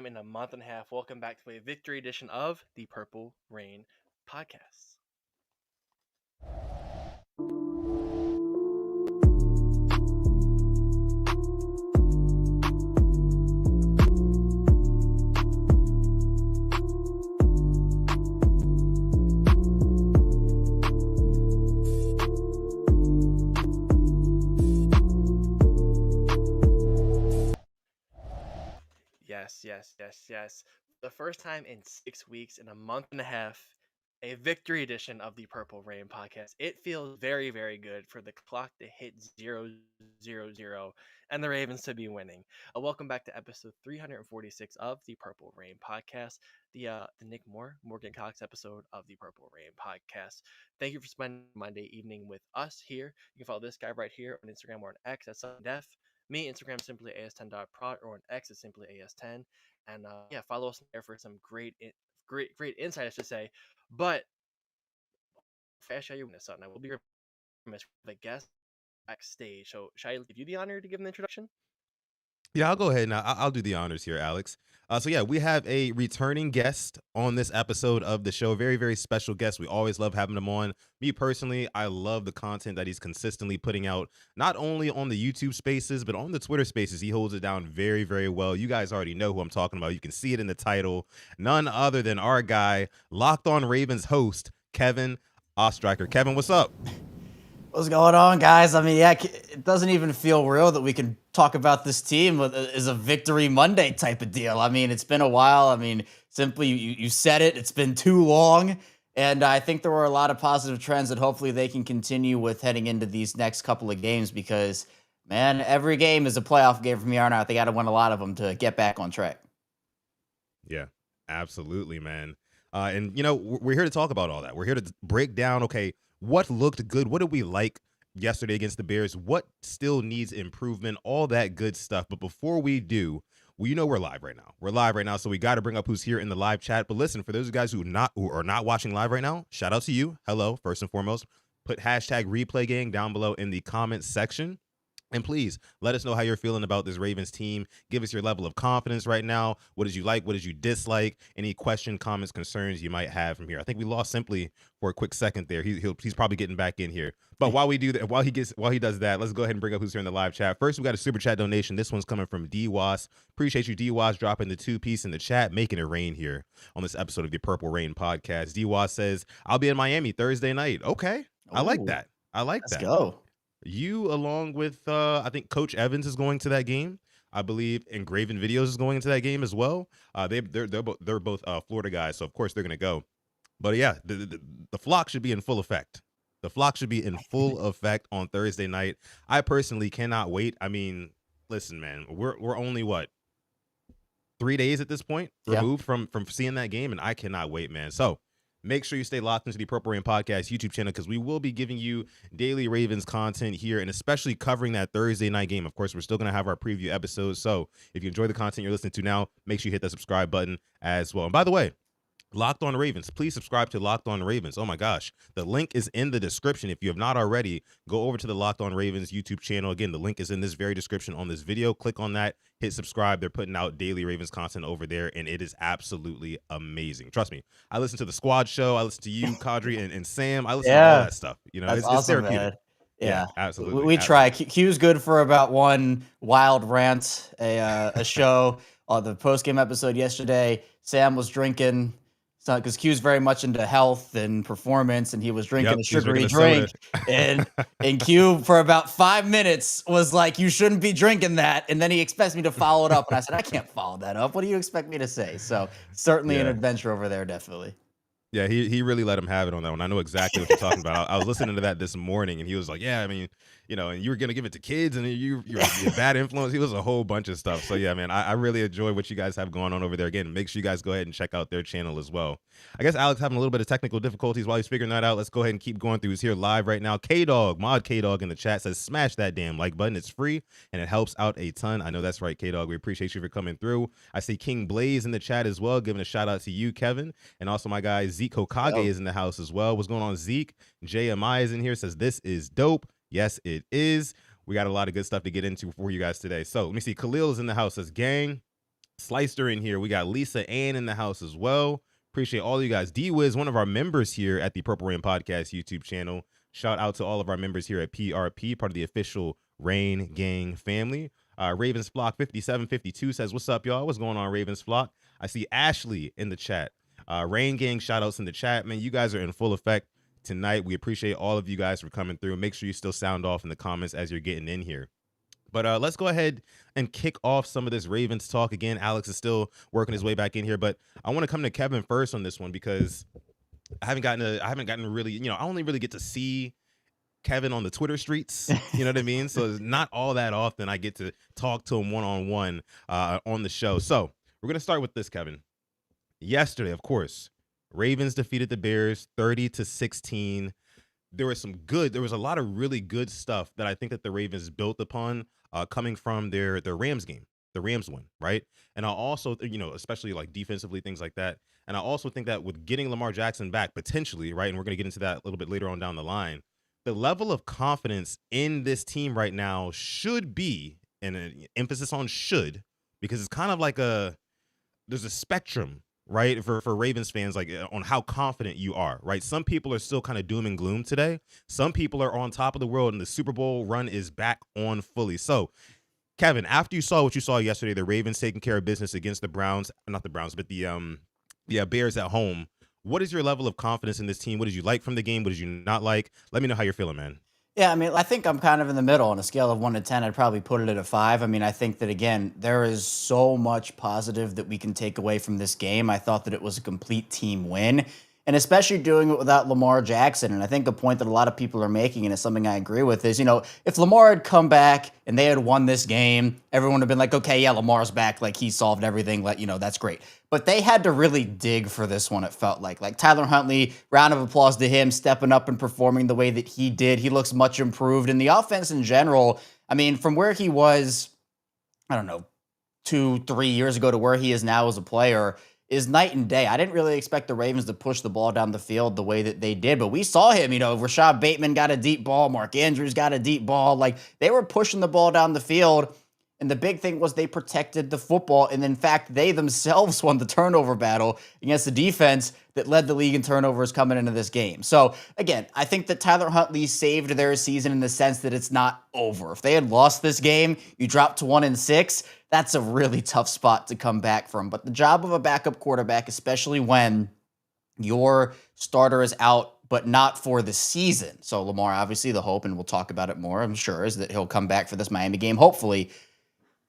time in a month and a half. Welcome back to a victory edition of the Purple Rain podcast. Yes. The first time in 6 weeks, in a month and a half, a victory edition of the Purple Rain podcast. It feels very, very good for the clock to hit 0-0-0 and the Ravens to be winning. Welcome back to episode 346 of the Purple Rain podcast, the Nick Morgan Cox episode of the Purple Rain podcast. Thank you for spending Monday evening with us here. You can follow this guy right here on Instagram or on X at SunDef. Me, Instagram simply as10.prod or on X is simply as10. And follow us there for some great insight, I should say. But fast show you this something. I will be remiss with a guest backstage. So should I give you the honor to give an introduction? Yeah, I'll go ahead and I'll do the honors here, Alex. We have a returning guest on this episode of the show. Very, very special guest. We always love having him on. Me personally, I love the content that he's consistently putting out, not only on the YouTube spaces, but on the Twitter spaces. He holds it down very, very well. You guys already know who I'm talking about. You can see it in the title. None other than our guy, Locked On Ravens host, Kevin Oestreicher. Kevin, what's up? What's going on, guys? I mean, it doesn't even feel real that we can talk about this team as a Victory Monday type of deal. I mean, it's been a while. I mean, simply, you said it. It's been too long. And I think there were a lot of positive trends that hopefully they can continue with heading into these next couple of games because, man, every game is a playoff game from here on out. They got to win a lot of them to get back on track. Yeah, absolutely, man. We're here to talk about all that. We're here to break down, okay, what looked good? What did we like yesterday against the Bears? What still needs improvement? All that good stuff. But before we do, we're live right now. We're live right now, so we got to bring up who's here in the live chat. But listen, for those guys who are not watching live right now, shout out to you. Hello, first and foremost. Put hashtag replay gang down below in the comments section. And please let us know how you're feeling about this Ravens team. Give us your level of confidence right now. What did you like? What did you dislike? Any question, comments, concerns you might have from here. I think we lost Simply for a quick second there. He's probably getting back in here. But while we do that, while he does that, let's go ahead and bring up who's here in the live chat. First, we got a super chat donation. This one's coming from DWAS. Appreciate you, DWAS, dropping the 2-piece in the chat, making it rain here on this episode of the Purple Rain podcast. DWAS says, "I'll be in Miami Thursday night." Okay, I like that. Let's go. You, along with, I think Coach Evans is going to that game. I believe Engraven Videos is going into that game as well. They're both Florida guys, so of course they're going to go. But yeah, the flock should be in full effect. The flock should be in full effect on Thursday night. I personally cannot wait. I mean, listen, man, we're only 3 days at this point removed from seeing that game, and I cannot wait, man. So make sure you stay locked into the Purple Rain Podcast YouTube channel because we will be giving you daily Ravens content here and especially covering that Thursday night game. Of course, we're still going to have our preview episodes. So if you enjoy the content you're listening to now, make sure you hit that subscribe button as well. And by the way, Locked On Ravens, please subscribe to Locked On Ravens. Oh my gosh, the link is in the description. If you have not already, go over to the Locked On Ravens YouTube channel. Again, the link is in this very description on this video. Click on that, hit subscribe. They're putting out daily Ravens content over there, and it is absolutely amazing. Trust me, I listen to the Squad Show. I listen to you, Kadri, and Sam. I listen to all that stuff. You know, That's awesome, it's therapeutic. man. Yeah, absolutely. We try. Q's good for about one wild rant, a show. On the post-game episode yesterday, Sam was drinking. Because Q's very much into health and performance, and he was drinking a sugary drink. and Q, for about 5 minutes, was like, "You shouldn't be drinking that." And then he expects me to follow it up. And I said, "I can't follow that up. What do you expect me to say?" So certainly an adventure over there, definitely. Yeah, he really let him have it on that one. I know exactly what you're talking about. I was listening to that this morning, and he was like, "Yeah, I mean, and you were gonna give it to kids, and you're a bad influence." He was a whole bunch of stuff. So yeah, man, I really enjoy what you guys have going on over there. Again, make sure you guys go ahead and check out their channel as well. I guess Alex having a little bit of technical difficulties while he's figuring that out. Let's go ahead and keep going through. He's here live right now. Mod K-Dog in the chat says, "Smash that damn like button. It's free and it helps out a ton." I know that's right, K-Dog. We appreciate you for coming through. I see King Blaze in the chat as well, giving a shout out to you, Kevin, and also my guy Zeke Hokage is in the house as well. What's going on, Zeke? JMI is in here, says this is dope. Yes, it is. We got a lot of good stuff to get into for you guys today. So let me see. Khalil is in the house, says, "Gang, Slicer in here. We got Lisa Ann in the house as well. Appreciate all of you guys. D-Wiz, one of our members here at the Purple Rain Podcast YouTube channel. Shout out to all of our members here at PRP, part of the official Rain Gang family. Ravens Flock 5752 says, what's up, y'all? What's going on, Ravens Flock? I see Ashley in the chat. Rain Gang shout outs in the chat. Man, you guys are in full effect tonight. We appreciate all of you guys for coming through. Make sure you still sound off in the comments as you're getting in here. But let's go ahead and kick off some of this Ravens talk. Again, Alex is still working his way back in here, but I want to come to Kevin first on this one because I haven't gotten really, I only really get to see Kevin on the Twitter streets. You know what I mean? So it's not all that often I get to talk to him one-on-one on the show. So we're going to start with this, Kevin. Yesterday, of course, Ravens defeated the Bears 30-16. There was a lot of really good stuff that I think that the Ravens built upon coming from their Rams game, the Rams one, right? And I also, especially like defensively, things like that. And I also think that with getting Lamar Jackson back potentially, right, and we're going to get into that a little bit later on down the line, the level of confidence in this team right now should be, and an emphasis on should, because it's kind of like there's a spectrum, right, for Ravens fans, like on how confident you are, right? Some people are still kind of doom and gloom today. Some people are on top of the world, and the Super Bowl run is back on fully. So, Kevin, after you saw what you saw yesterday, the Ravens taking care of business against the Browns, not the Browns, but the Bears at home. What is your level of confidence in this team? What did you like from the game? What did you not like? Let me know how you're feeling, man. Yeah, I mean, I think I'm kind of in the middle. On a scale of 1 to 10, I'd probably put it at a 5. I mean, I think that, again, there is so much positive that we can take away from this game. I thought that it was a complete team win, and especially doing it without Lamar Jackson. And I think a point that a lot of people are making, and it's something I agree with, is, if Lamar had come back and they had won this game, everyone would have been like, okay, yeah, Lamar's back. Like, he solved everything. That's great. But they had to really dig for this one, it felt like. Like, Tyler Huntley, round of applause to him, stepping up and performing the way that he did. He looks much improved. And the offense in general, I mean, from where he was, I don't know, 2-3 years ago to where he is now as a player is night and day. I didn't really expect the Ravens to push the ball down the field the way that they did, but we saw him, Rashad Bateman got a deep ball, Mark Andrews got a deep ball. Like, they were pushing the ball down the field. And the big thing was they protected the football. And in fact, they themselves won the turnover battle against the defense that led the league in turnovers coming into this game. So again, I think that Tyler Huntley saved their season in the sense that it's not over. If they had lost this game, you drop to 1-6, that's a really tough spot to come back from. But the job of a backup quarterback, especially when your starter is out, but not for the season. So Lamar, obviously the hope, and we'll talk about it more, I'm sure, is that he'll come back for this Miami game, hopefully.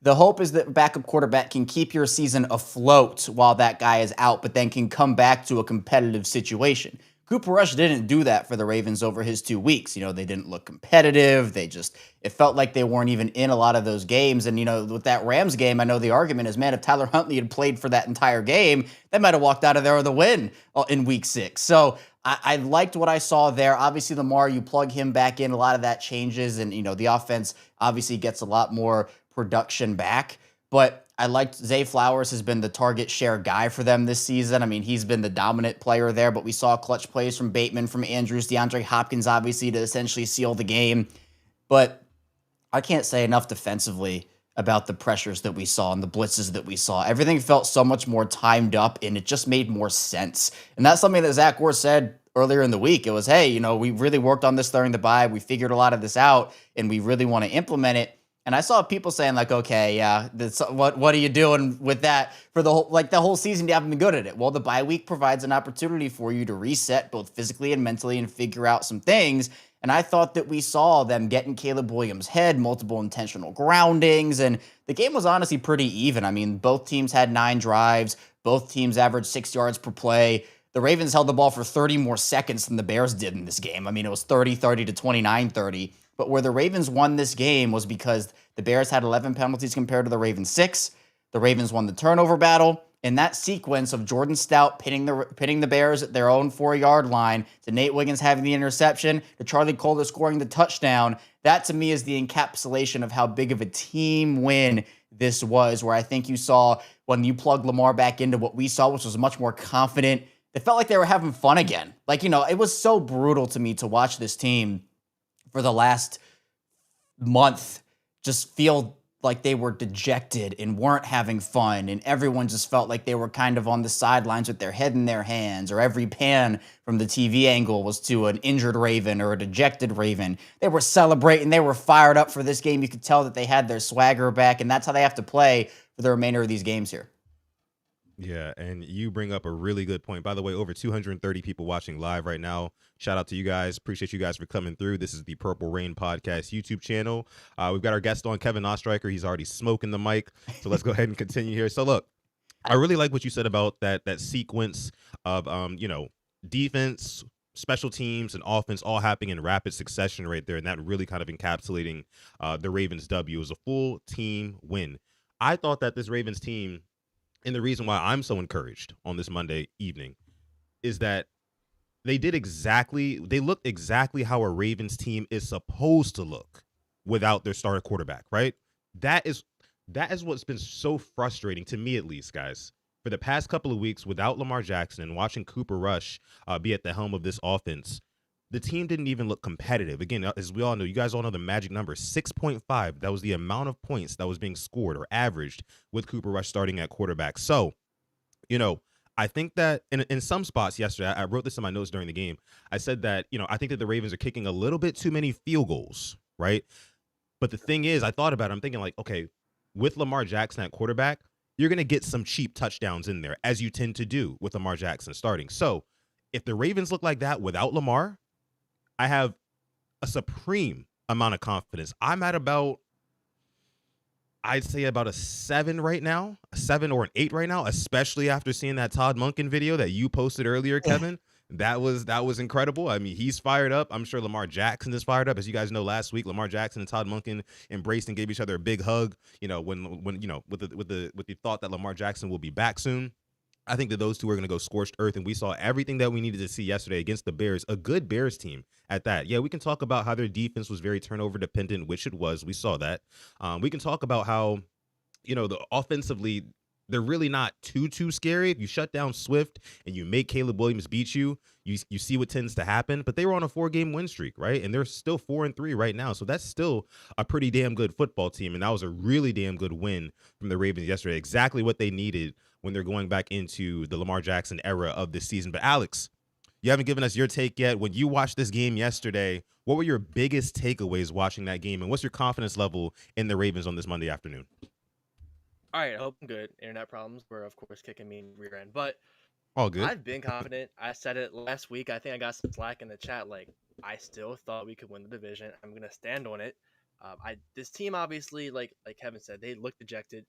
The hope is that backup quarterback can keep your season afloat while that guy is out, but then can come back to a competitive situation. Cooper Rush didn't do that for the Ravens over his 2 weeks. They didn't look competitive. It felt like they weren't even in a lot of those games. And, with that Rams game, I know the argument is, man, if Tyler Huntley had played for that entire game, they might have walked out of there with a win in week 6. So I liked what I saw there. Obviously, Lamar, you plug him back in, a lot of that changes. And, the offense obviously gets a lot more production back. But I liked Zay Flowers has been the target share guy for them this season. I mean, he's been the dominant player there, but we saw clutch plays from Bateman, from Andrews, DeAndre Hopkins, obviously, to essentially seal the game. But I can't say enough defensively about the pressures that we saw and the blitzes that we saw. Everything felt so much more timed up, and it just made more sense. And that's something that Zach Orr said earlier in the week. It was, hey, we really worked on this during the bye. We figured a lot of this out, and we really want to implement it. And I saw people saying like, okay, yeah, what are you doing with that for the whole season? You haven't been good at it. Well, the bye week provides an opportunity for you to reset both physically and mentally and figure out some things. And I thought that we saw them getting Caleb Williams' head, multiple intentional groundings, and the game was honestly pretty even. I mean, both teams had 9 drives. Both teams averaged 6 yards per play. The Ravens held the ball for 30 more seconds than the Bears did in this game. I mean, it was 30-30 to 29-30. But where the Ravens won this game was because the Bears had 11 penalties compared to the Ravens 6. The Ravens won the turnover battle. And that sequence of Jordan Stout pitting the Bears at their own 4-yard line, to Nate Wiggins having the interception, to Charlie Colder scoring the touchdown, that to me is the encapsulation of how big of a team win this was, where I think you saw when you plug Lamar back into what we saw, which was much more confident. It felt like they were having fun again. It was so brutal to me to watch this team for the last month just feel like they were dejected and weren't having fun, and everyone just felt like they were kind of on the sidelines with their head in their hands, or every pan from the TV angle was to an injured Raven or a dejected Raven. They were celebrating, they were fired up for this game. You could tell that they had their swagger back, and that's how they have to play for the remainder of these games here. Yeah, and you bring up a really good point. By the way, over 230 people watching live right now. Shout out to you guys. Appreciate you guys for coming through. This is the Purple Rain Podcast YouTube channel. We've got our guest on, Kevin Ostreicher. He's already smoking the mic. So let's go ahead and continue here. So look, I really like what you said about that sequence of defense, special teams, and offense all happening in rapid succession right there, and that really kind of encapsulating the Ravens W. It was a full team win. I thought that this Ravens team, and the reason why I'm so encouraged on this Monday evening, is that they looked exactly how a Ravens team is supposed to look without their starter quarterback, right? That is what's been so frustrating to me, at least, guys. For the past couple of weeks, without Lamar Jackson and watching Cooper Rush be at the helm of this offense, the team didn't even look competitive. Again, as we all know, you guys all know the magic number, 6.5. That was the amount of points that was being scored or averaged with Cooper Rush starting at quarterback. So, I think that in some spots yesterday, I wrote this in my notes during the game. I said that, I think that the Ravens are kicking a little bit too many field goals, right? But the thing is, I thought about it. I'm thinking like, okay, with Lamar Jackson at quarterback, you're going to get some cheap touchdowns in there, as you tend to do with Lamar Jackson starting. So if the Ravens look like that without Lamar, I have a supreme amount of confidence. I'm at about, I'd say about a 7 right now, a 7 or an 8 right now, especially after seeing that Todd Monken video that you posted earlier, Kevin. That was incredible. I mean, he's fired up. I'm sure Lamar Jackson is fired up. As you guys know, last week, Lamar Jackson and Todd Monken embraced and gave each other a big hug, when with the thought that Lamar Jackson will be back soon. I think that those two are going to go scorched earth, and we saw everything that we needed to see yesterday against the Bears, a good Bears team at that. Yeah, we can talk about how their defense was very turnover dependent, which it was. We saw that. We can talk about how, the offensively, they're really not too scary. If you shut down Swift and you make Caleb Williams beat you, you see what tends to happen. But they were on a 4-game win streak, right? And they're still 4-3 right now. So that's still a pretty damn good football team. And that was a really damn good win from the Ravens yesterday. Exactly what they needed when they're going back into the Lamar Jackson era of this season. But Alex, you haven't given us your take yet. When you watched this game yesterday, what were your biggest takeaways watching that game? And what's your confidence level in the Ravens on this Monday afternoon? All right, I hope I'm good. Internet problems were, of course, kicking me in the rear end. But All good. I've been confident. I said it last week. I think I got some slack in the chat. Like, I still thought we could win the division. I'm going to stand on it. This team, obviously, like Kevin said, they look dejected.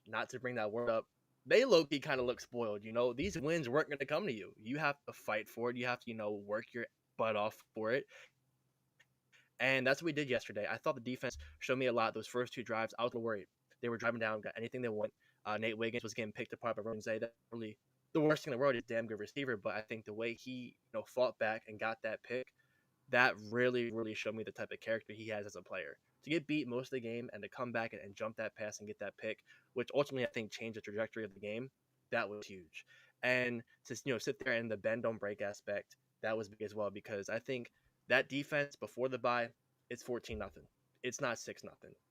Not to bring that word up, they low-key kind of look spoiled. These wins weren't going to come to you. You have to fight for it. You have to, work your butt off for it. And that's what we did yesterday. I thought the defense showed me a lot. Those first 2 drives, I was worried. They were driving down, got anything they want. Nate Wiggins was getting picked apart by Rosen. That's really the worst thing in the world. He's a damn good receiver, but I think the way he, fought back and got that pick, that really, really showed me the type of character he has as a player. To get beat most of the game and to come back and jump that pass and get that pick, which ultimately I think changed the trajectory of the game, that was huge. And to sit there in the bend don't break aspect, that was big as well, because I think that defense before the bye, it's 14-0. It's not 6-0.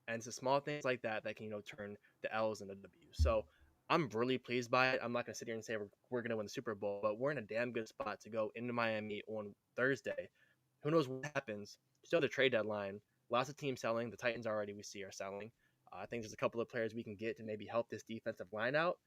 And it's the small things like that can, turn the L's into W's. So I'm really pleased by it. I'm not going to sit here and say we're going to win the Super Bowl, but we're in a damn good spot to go into Miami on Thursday. Who knows what happens? Still the trade deadline. Lots of teams selling. The Titans already we see are selling. I think there's a couple of players we can get to maybe help this defensive line out.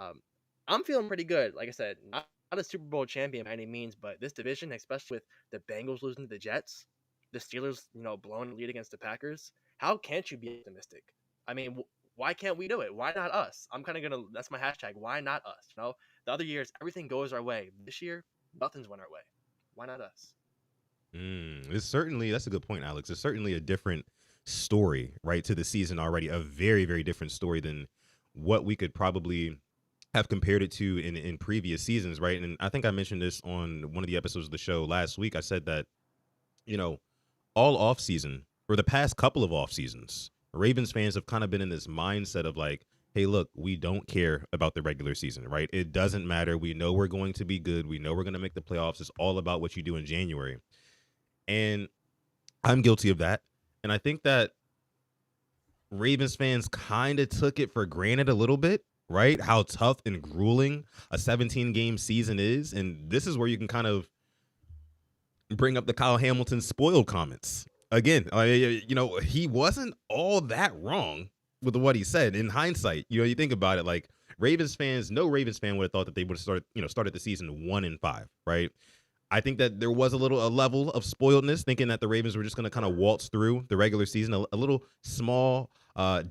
I'm feeling pretty good. Like I said, not a Super Bowl champion by any means, but this division, especially with the Bengals losing to the Jets, the Steelers, blowing the lead against the Packers, how can't you be optimistic? I mean, why can't we do it? Why not us? I'm kind of that's my hashtag. Why not us? The other years, everything goes our way. This year, nothing's went our way. Why not us? That's a good point, Alex. It's certainly a different story, right, to the season already. A very, very different story than what we could probably have compared it to in previous seasons, right? And I think I mentioned this on one of the episodes of the show last week. I said that, all off season or the past couple of off seasons, Ravens fans have kind of been in this mindset of like, hey, look, we don't care about the regular season, right? It doesn't matter. We know we're going to be good. We know we're going to make the playoffs. It's all about what you do in January. And I'm guilty of that. And I think that Ravens fans kind of took it for granted a little bit, right? How tough and grueling a 17-game season is. And this is where you can kind of bring up the Kyle Hamilton spoiled comments. Again, he wasn't all that wrong with what he said in hindsight. You think about it, like Ravens fans, no Ravens fan would have thought that they would have started the season 1-5, right? I think that there was a level of spoiledness, thinking that the Ravens were just going to kind of waltz through the regular season, a little small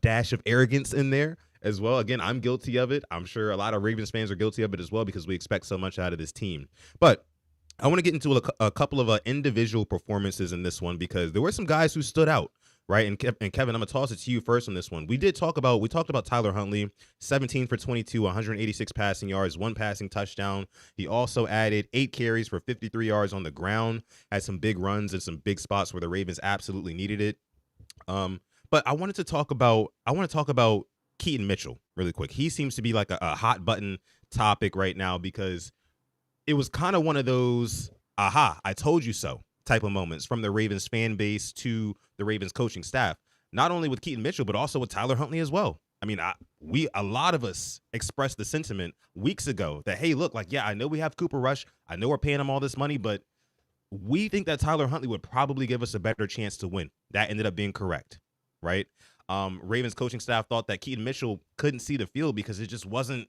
dash of arrogance in there as well. Again, I'm guilty of it. I'm sure a lot of Ravens fans are guilty of it as well because we expect so much out of this team. But I want to get into a couple of individual performances in this one because there were some guys who stood out, right? And Kevin, I'm gonna toss it to you first on this one. We talked about Tyler Huntley, 17 for 22, 186 passing yards, 1 passing touchdown. He also added 8 carries for 53 yards on the ground, had some big runs and some big spots where the Ravens absolutely needed it. But I want to talk about Keaton Mitchell really quick. He seems to be like a hot button topic right now because it was kind of one of those, aha, I told you so type of moments from the Ravens fan base to the Ravens coaching staff, not only with Keaton Mitchell, but also with Tyler Huntley as well. I mean, a lot of us expressed the sentiment weeks ago that, hey, look, like, yeah, I know we have Cooper Rush. I know we're paying him all this money, but we think that Tyler Huntley would probably give us a better chance to win. That ended up being correct, right? Ravens coaching staff thought that Keaton Mitchell couldn't see the field because it just wasn't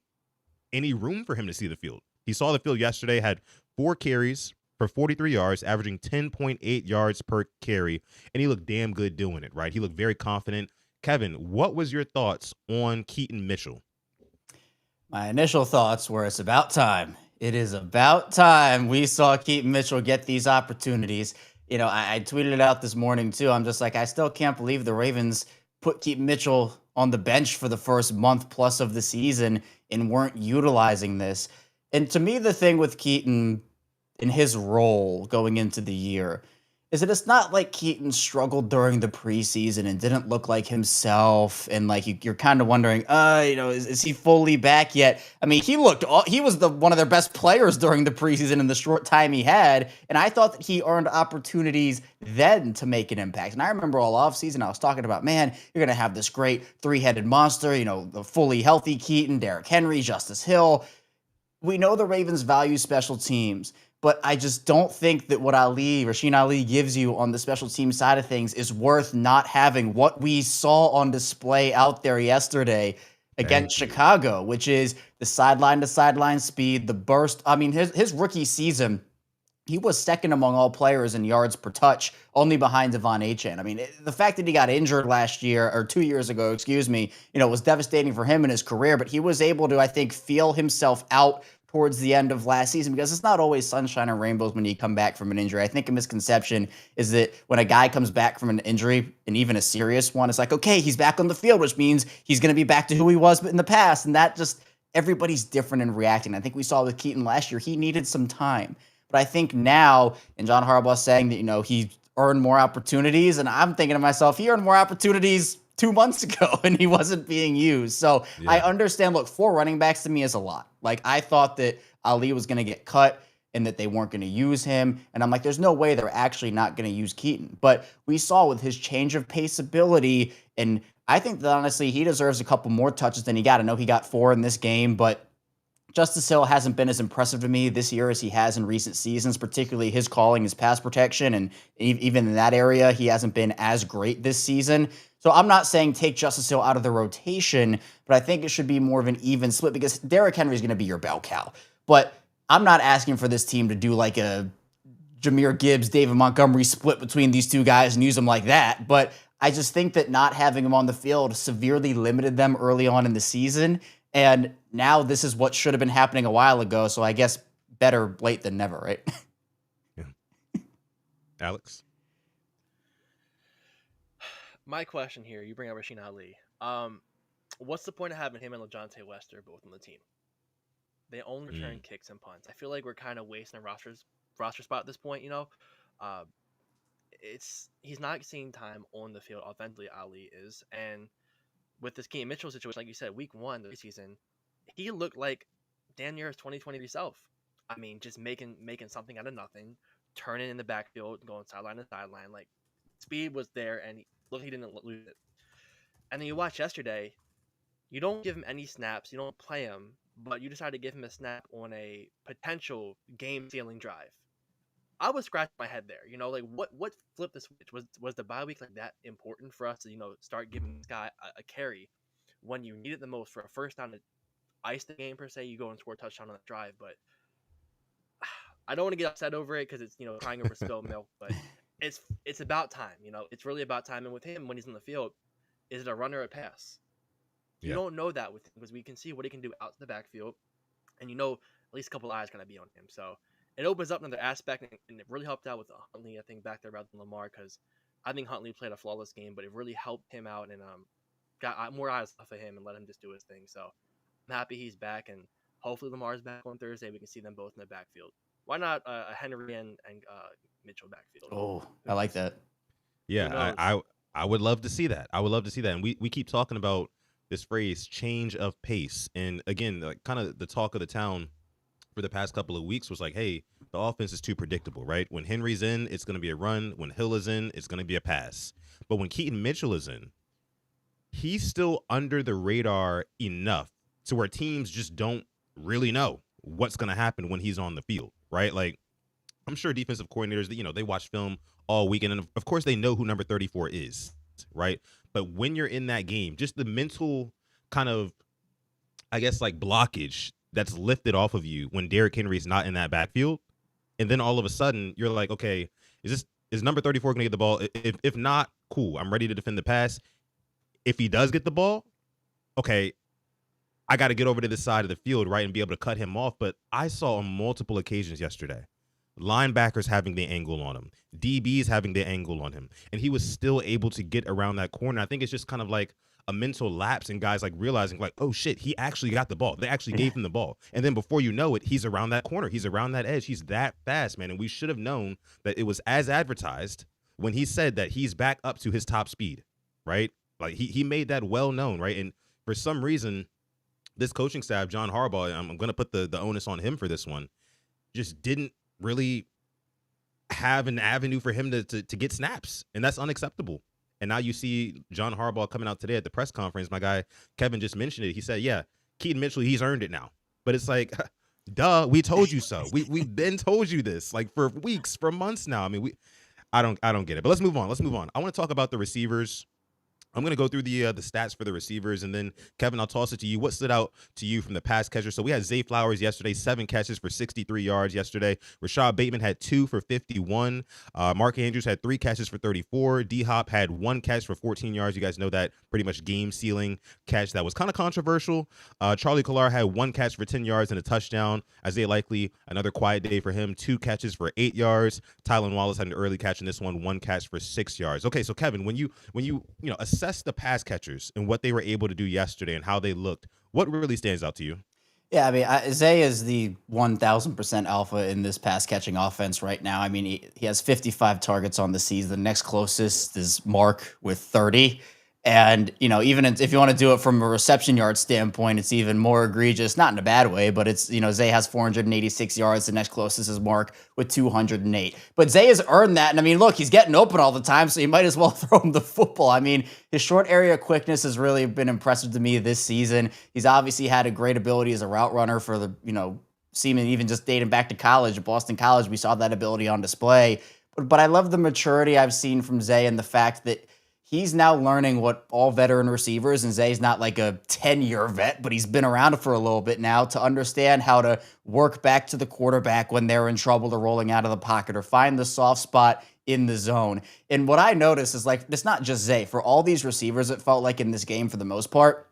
any room for him to see the field. He saw the field yesterday, had 4 carries for 43 yards, averaging 10.8 yards per carry, and he looked damn good doing it, right? He looked very confident. Kevin, what was your thoughts on Keaton Mitchell? My initial thoughts were it's about time. It is about time we saw Keaton Mitchell get these opportunities. I tweeted it out this morning too. I'm just like, I still can't believe the Ravens put Keaton Mitchell on the bench for the first month plus of the season and weren't utilizing this. And to me, the thing with Keaton in his role going into the year is that it's not like Keaton struggled during the preseason and didn't look like himself. And like you're kind of wondering, is he fully back yet? I mean, he was one of their best players during the preseason in the short time he had. And I thought that he earned opportunities then to make an impact. And I remember all offseason, I was talking about, man, you're going to have this great 3-headed monster, the fully healthy Keaton, Derrick Henry, Justice Hill. We know the Ravens value special teams, but I just don't think that what Rasheen Ali gives you on the special team side of things is worth not having what we saw on display out there yesterday against Chicago, which is the sideline to sideline speed, the burst. I mean, his rookie season, he was second among all players in yards per touch, only behind Devon Achane. I mean, the fact that he got injured last year, or 2 years ago, was devastating for him in his career, but he was able to, I think, feel himself out towards the end of last season because it's not always sunshine and rainbows when you come back from an injury. I think a misconception is that when a guy comes back from an injury, and even a serious one, it's like, okay, he's back on the field, which means he's going to be back to who he was in the past. And that just, everybody's different in reacting. I think we saw with Keaton last year, he needed some time. But I think now, and John Harbaugh saying that, he earned more opportunities, and I'm thinking to myself, he earned more opportunities 2 months ago and he wasn't being used. So yeah. I understand, look, 4 running backs to me is a lot. Like, I thought that Ali was going to get cut and that they weren't going to use him. And I'm like, there's no way they're actually not going to use Keaton. But we saw with his change of pace ability, and I think that honestly, he deserves a couple more touches than he got. I know he got 4 in this game, but Justice Hill hasn't been as impressive to me this year as he has in recent seasons, particularly his calling, his pass protection, and even in that area, he hasn't been as great this season. So I'm not saying take Justice Hill out of the rotation, but I think it should be more of an even split because Derrick Henry is going to be your bell cow. But I'm not asking for this team to do like a Jahmyr Gibbs, David Montgomery split between these two guys and use them like that. But I just think that not having him on the field severely limited them early on in the season. And now this is what should have been happening a while ago. So I guess better late than never, right? Yeah. Alex? My question here, you bring up Rasheen Ali. What's the point of having him and LeJontay Wester both on the team? They only return kicks and punts. I feel like we're kind of wasting a roster spot at this point, he's not seeing time on the field offensively, Ali is. And with this Keaton Mitchell situation, like you said, week 1 of the season, he looked like damn near his 2023 self. I mean, just making something out of nothing, turning in the backfield, going sideline to sideline. Like, speed was there, and he didn't lose it. And then you watch yesterday, you don't give him any snaps, you don't play him, but you decide to give him a snap on a potential game-sealing drive. I was scratching my head there. Like what flipped the switch? Was the bye week like that important for us to start giving this guy a carry when you need it the most for a first down to ice the game per se? You go and score a touchdown on that drive, but I don't want to get upset over it because it's crying over spilled milk. But it's about time. It's really about time. And with him when he's on the field, is it a run or a pass? You don't know that with him because we can see what he can do out in the backfield, and at least a couple eyes going to be on him. So it opens up another aspect, and it really helped out with Huntley, I think, back there rather than Lamar, because I think Huntley played a flawless game, but it really helped him out and got more eyes off of him and let him just do his thing. So I'm happy he's back, and hopefully Lamar's back on Thursday. We can see them both in the backfield. Why not a Henry and Mitchell backfield? Oh, I like that. Yeah, I would love to see that. I would love to see that. And we keep talking about this phrase, change of pace. And again, like kind of the talk of the town for the past couple of weeks was like, hey, the offense is too predictable, right? When Henry's in, it's going to be a run. When Hill is in, it's going to be a pass. But when Keaton Mitchell is in, he's still under the radar enough to where teams just don't really know what's going to happen when he's on the field, right? Like, I'm sure defensive coordinators, they watch film all weekend, and of course they know who number 34 is, right? But when you're in that game, just the mental kind of, I guess, like blockage that's lifted off of you when Derrick Henry's not in that backfield, and then all of a sudden you're like, okay, is number 34 going to get the ball? If not, cool, I'm ready to defend the pass. If he does get the ball, okay, I got to get over to this side of the field, right, and be able to cut him off. But I saw on multiple occasions yesterday, linebackers having the angle on him, DBs having the angle on him, and he was still able to get around that corner. I think it's just kind of like a mental lapse and guys like realizing like, oh shit, he actually got the ball. They actually gave him the ball. And then before you know it, he's around that corner. He's around that edge. He's that fast, man. And we should have known that it was as advertised when he said that he's back up to his top speed, right? Like he made that well known, right? And for some reason, this coaching staff, John Harbaugh, I'm going to put the onus on him for this one, just didn't really have an avenue for him to get snaps, and that's unacceptable. And now you see John Harbaugh coming out today at the press conference. My guy Kevin just mentioned it. He said, yeah, Keaton Mitchell, he's earned it now. But it's like, duh, we told you so. We've been told you this like for weeks, for months now. I mean, I don't get it. But let's move on. I want to talk about the receivers. I'm going to go through the stats for the receivers, and then, Kevin, I'll toss it to you. What stood out to you from the pass catcher? So we had Zay Flowers yesterday, 7 catches for 63 yards yesterday. Rashad Bateman had 2 for 51. Mark Andrews had 3 catches for 34. D-Hop had 1 catch for 14 yards. You guys know that pretty much game-sealing catch that was kind of controversial. Charlie Collar had 1 catch for 10 yards and a touchdown. Isaiah Likely, another quiet day for him, 2 catches for 8 yards. Tylan Wallace had an early catch in this one, 1 catch for 6 yards. Okay, so, Kevin, when you assess the pass catchers and what they were able to do yesterday and how they looked, what really stands out to you? Yeah, I mean, Zay is the 1,000% alpha in this pass catching offense right now. I mean, he has 55 targets on the season. The next closest is Mark with 30. And, even if you want to do it from a reception yard standpoint, it's even more egregious, not in a bad way, but it's, Zay has 486 yards. The next closest is Mark with 208. But Zay has earned that. And I mean, look, he's getting open all the time, so you might as well throw him the football. I mean, his short area quickness has really been impressive to me this season. He's obviously had a great ability as a route runner for the, seeming even just dating back to college, Boston College, we saw that ability on display. But I love the maturity I've seen from Zay and the fact that he's now learning what all veteran receivers, and Zay's not like a 10-year vet, but he's been around for a little bit now to understand how to work back to the quarterback when they're in trouble or rolling out of the pocket or find the soft spot in the zone. And what I notice is like, it's not just Zay. For all these receivers, it felt like in this game for the most part,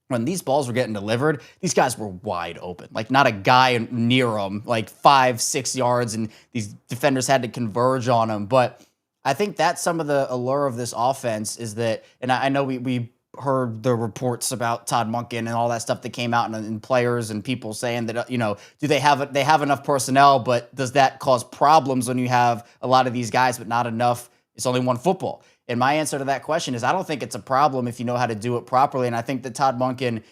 when these balls were getting delivered, these guys were wide open. Like not a guy near them, like 5-6 yards, and these defenders had to converge on them. But I think that's some of the allure of this offense is that, and I know we heard the reports about Todd Monken and all that stuff that came out and players and people saying that, do they have enough personnel, but does that cause problems when you have a lot of these guys, but not enough? It's only one football. And my answer to that question is I don't think it's a problem if you know how to do it properly. And I think that Todd Monken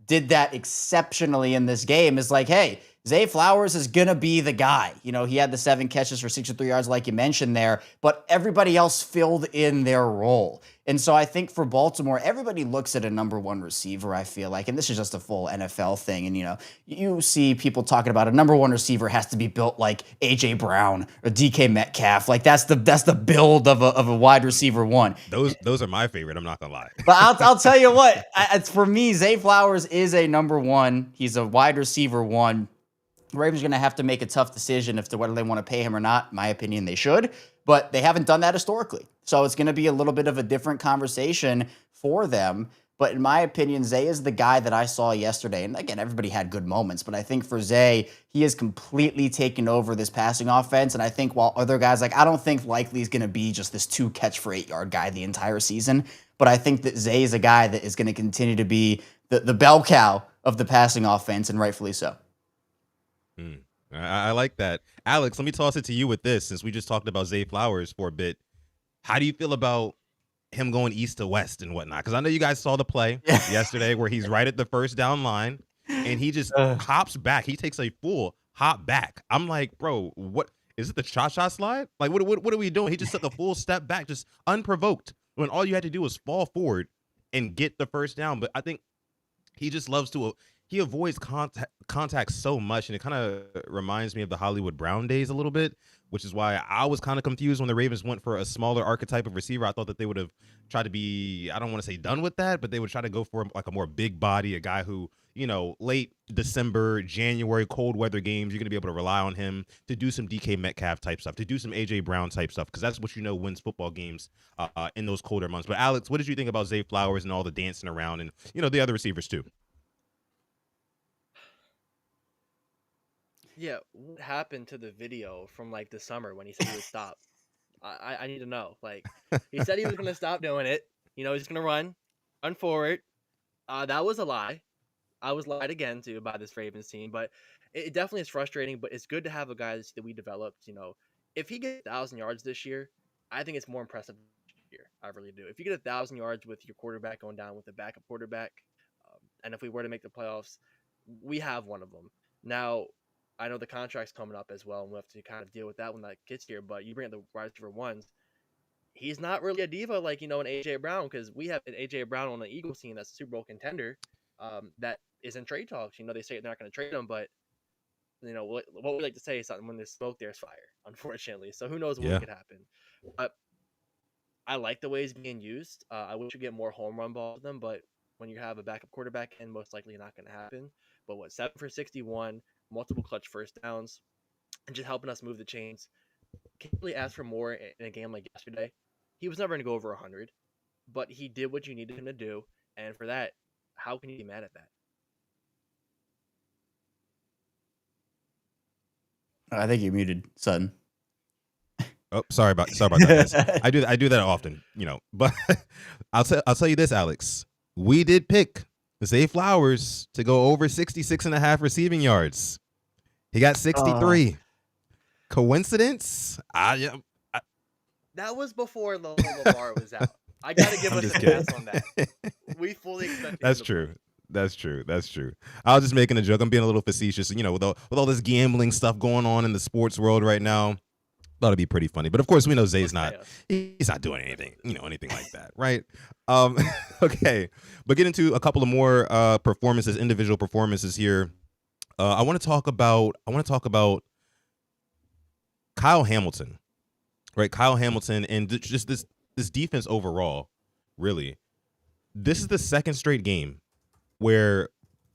did that exceptionally in this game. Is like, hey, Zay Flowers is going to be the guy. You know, he had the 7 catches for 63 yards, like you mentioned there, but everybody else filled in their role. And so I think for Baltimore, everybody looks at a number 1 receiver, I feel like, and this is just a full NFL thing. And, you know, you see people talking about a number 1 receiver has to be built like A.J. Brown or DK Metcalf. Like that's the build of a wide receiver 1. Those are my favorite. I'm not gonna lie. But I'll tell you what, for me, Zay Flowers is a number 1. He's a wide receiver 1. The Ravens are going to have to make a tough decision as to whether they want to pay him or not. In my opinion, they should, but they haven't done that historically. So it's going to be a little bit of a different conversation for them. But in my opinion, Zay is the guy that I saw yesterday. And again, everybody had good moments, but I think for Zay, he has completely taken over this passing offense. And I think while other guys, like I don't think likely is going to be just this 2 catch for 8 yard guy the entire season. But I think that Zay is a guy that is going to continue to be the bell cow of the passing offense, and rightfully so. I like that. Alex, let me toss it to you with this, since we just talked about Zay Flowers for a bit. How do you feel about him going east to west and whatnot? Because I know you guys saw the play yesterday where he's right at the first down line, and he just hops back. He takes a full hop back. I'm like, bro, what is it? The cha-cha slide? Like, what are we doing? He just took a full step back, just unprovoked, when all you had to do was fall forward and get the first down. But I think he just loves to he avoids contact so much, and it kind of reminds me of the Hollywood Brown days a little bit, which is why I was kind of confused when the Ravens went for a smaller archetype of receiver. I thought that they would have tried to be, I don't want to say done with that, but they would try to go for like a more big body, a guy who, you know, late December, January, cold weather games, you're going to be able to rely on him to do some DK Metcalf type stuff, to do some AJ Brown type stuff, because that's what you know wins football games in those colder months. But Alex, what did you think about Zay Flowers and all the dancing around and, you know, the other receivers too? Yeah, what happened to the video from like the summer when he said he would stop? I need to know. Like, he said he was gonna stop doing it. You know, he's gonna run forward. That was a lie. I was lied again to by this Ravens team, but it definitely is frustrating. But it's good to have a guy that we developed. You know, if he gets 1,000 yards this year, I think it's more impressive than last year. I really do. If you get 1,000 yards with your quarterback going down with a backup quarterback, and if we were to make the playoffs, we have one of them now. I know the contract's coming up as well, and we'll have to kind of deal with that when that gets here. But you bring up the wide receiver 1s. He's not really a diva like, you know, an A.J. Brown, because we have an A.J. Brown on the Eagles team that's a Super Bowl contender that is in trade talks. You know, they say they're not going to trade him, but, you know, what we like to say is something: when there's smoke, there's fire, unfortunately. So who knows what could happen. But I like the way he's being used. I wish we get more home run balls with them, but when you have a backup quarterback, and most likely not going to happen. But 7 for 61, multiple clutch first downs, and just helping us move the chains. Can't really ask for more in a game like yesterday. He was never going to go over 100, but he did what you needed him to do, and for that, how can you be mad at that? I think you're muted, Sutton. Oh, sorry about that, guys. I do that often, you know. But I'll tell you this, Alex. We did pick Zay Flowers to go over 66.5 receiving yards. He got 63. Coincidence? That was before Lamar was out. I gotta give us a pass on that. We fully expected. That's true. That's true. I was just making a joke. I'm being a little facetious. You know, with all this gambling stuff going on in the sports world right now, thought it'd be pretty funny. But of course, we know Zay's not. He's not doing anything. You know, anything like that, right? Okay. But get into a couple of more performances, individual performances here. I want to talk about Kyle Hamilton, right? Kyle Hamilton, and just this defense overall. Really, this is the second straight game where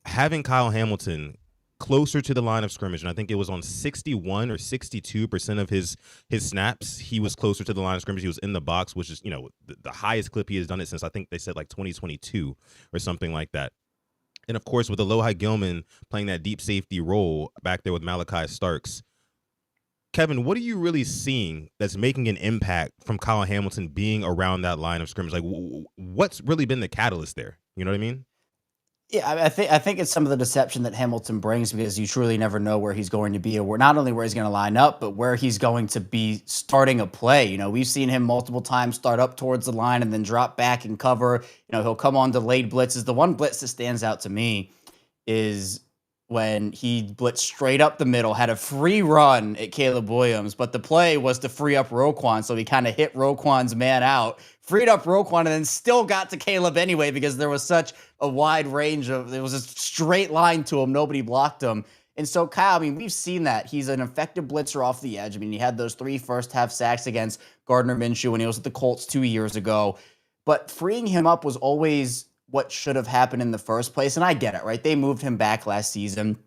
having Kyle Hamilton closer to the line of scrimmage, and I think it was on 61 or 62% of his snaps, he was closer to the line of scrimmage. He was in the box, which is, you know, the highest clip he has done it since, I think they said like 2022 or something like that. And of course, with Alohi Gilman playing that deep safety role back there with Malachi Starks. Kevin, what are you really seeing that's making an impact from Kyle Hamilton being around that line of scrimmage? Like, what's really been the catalyst there? You know what I mean? Yeah, I think it's some of the deception that Hamilton brings, because you truly never know where he's going to be, or where, not only where he's going to line up, but where he's going to be starting a play. You know, we've seen him multiple times start up towards the line and then drop back and cover. You know, he'll come on delayed blitzes. The one blitz that stands out to me is when he blitzed straight up the middle, had a free run at Caleb Williams, but the play was to free up Roquan, so he kind of hit Roquan's man out, freed up Roquan, and then still got to Caleb anyway because there was such a wide range of, there was a straight line to him, nobody blocked him. And so Kyle, I mean, we've seen that. He's an effective blitzer off the edge. I mean, he had those 3 first-half sacks against Gardner Minshew when he was at the Colts 2 years ago. But freeing him up was always what should have happened in the first place. And I get it, right? They moved him back last season.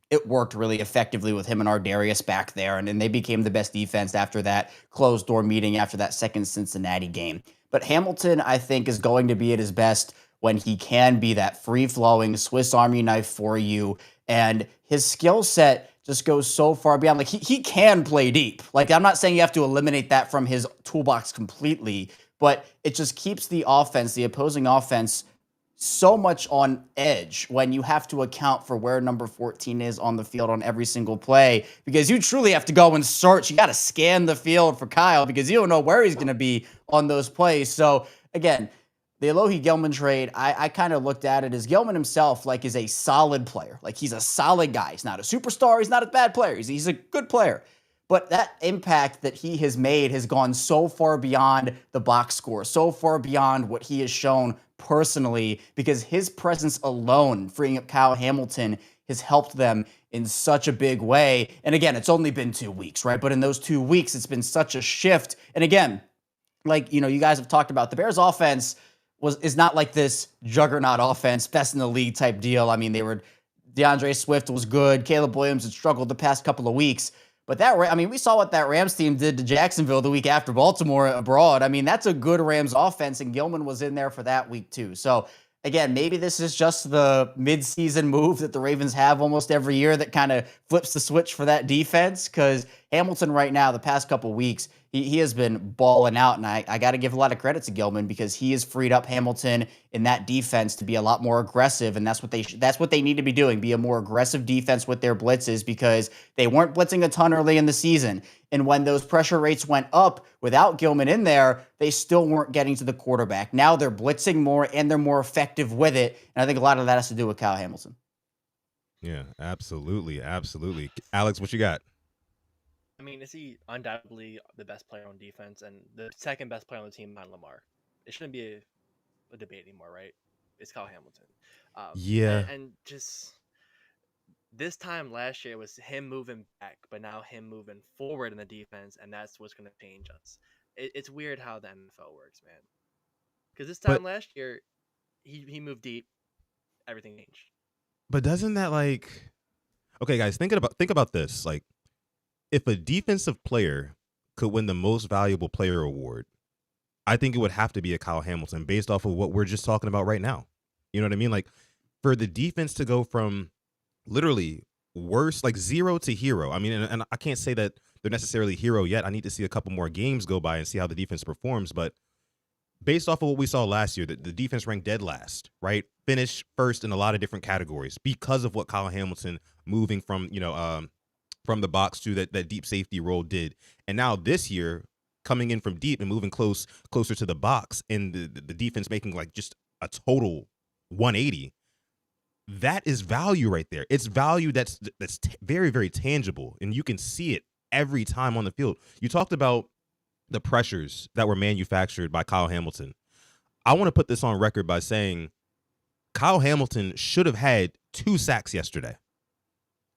It worked really effectively with him and Ardarius back there. And then they became the best defense after that closed-door meeting after that second Cincinnati game. But Hamilton, I think, is going to be at his best when he can be that free-flowing Swiss Army knife for you. And his skill set just goes so far beyond. Like, he can play deep. Like, I'm not saying you have to eliminate that from his toolbox completely, but it just keeps the offense, the opposing offense, so much on edge when you have to account for where number 14 is on the field on every single play, because you truly have to go and search. You got to scan the field for Kyle because you don't know where he's going to be on those plays. So again, the Alohi Gilman trade, I kind of looked at it as Gilman himself, like, is a solid player. Like, he's a solid guy. He's not a superstar. He's not a bad player. He's a good player. But that impact that he has made has gone so far beyond the box score, so far beyond what he has shown personally, because his presence alone, freeing up Kyle Hamilton, has helped them in such a big way. And again, it's only been 2 weeks, right? But in those 2 weeks, it's been such a shift. And again, like, you know, you guys have talked about, the Bears offense is not like this juggernaut offense, best in the league type deal. I mean, DeAndre Swift was good. Caleb Williams had struggled the past couple of weeks. But we saw what that Rams team did to Jacksonville the week after Baltimore abroad. I mean, that's a good Rams offense, and Gilman was in there for that week too. So again, maybe this is just the midseason move that the Ravens have almost every year that kind of flips the switch for that defense, because Hamilton right now, the past couple of weeks, he has been balling out, and I got to give a lot of credit to Gilman because he has freed up Hamilton in that defense to be a lot more aggressive, and that's what they need to be doing, be a more aggressive defense with their blitzes, because they weren't blitzing a ton early in the season. And when those pressure rates went up without Gilman in there, they still weren't getting to the quarterback. Now they're blitzing more and they're more effective with it, and I think a lot of that has to do with Kyle Hamilton. Yeah, absolutely. Absolutely. Alex, what you got? I mean, is he undoubtedly the best player on defense and the second best player on the team behind Lamar? It shouldn't be a debate anymore, right? It's Kyle Hamilton. Yeah. And just this time last year was him moving back, but now him moving forward in the defense, and that's what's going to change us. It's weird how the NFL works, man. Because this time last year, he moved deep, everything changed. But doesn't that, like, okay, guys, think about this. Like, if a defensive player could win the most valuable player award, I think it would have to be a Kyle Hamilton based off of what we're just talking about right now. You know what I mean? Like, for the defense to go from literally worse, like 0 to hero. I mean, and I can't say that they're necessarily hero yet. I need to see a couple more games go by and see how the defense performs. But based off of what we saw last year, the defense ranked dead last, right? Finished first in a lot of different categories because of what Kyle Hamilton moving from, from the box to that deep safety role did. And now this year, coming in from deep and moving closer to the box, and the defense making like just a total 180. That is value right there. It's value that's very, very tangible, and you can see it every time on the field. You talked about the pressures that were manufactured by Kyle Hamilton. I want to put this on record by saying Kyle Hamilton should have had 2 sacks yesterday.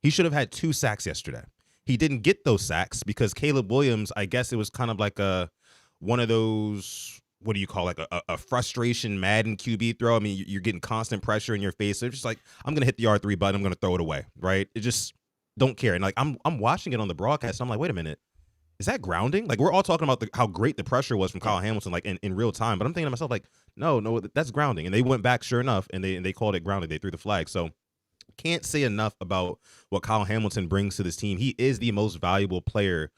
He should have had 2 sacks yesterday. He didn't get those sacks because Caleb Williams, I guess it was kind of like one of those, what do you call, like a frustration Madden QB throw. I mean, you're getting constant pressure in your face. So it's just like, I'm going to hit the R3 button. I'm going to throw it away, right? It just don't care. And like, I'm watching it on the broadcast. I'm like, wait a minute. Is that grounding? Like, we're all talking about how great the pressure was from Kyle Hamilton, like in real time. But I'm thinking to myself, like, no, that's grounding. And they went back, sure enough, and they called it grounding. They threw the flag. So can't say enough about what Kyle Hamilton brings to this team. He is the most valuable player,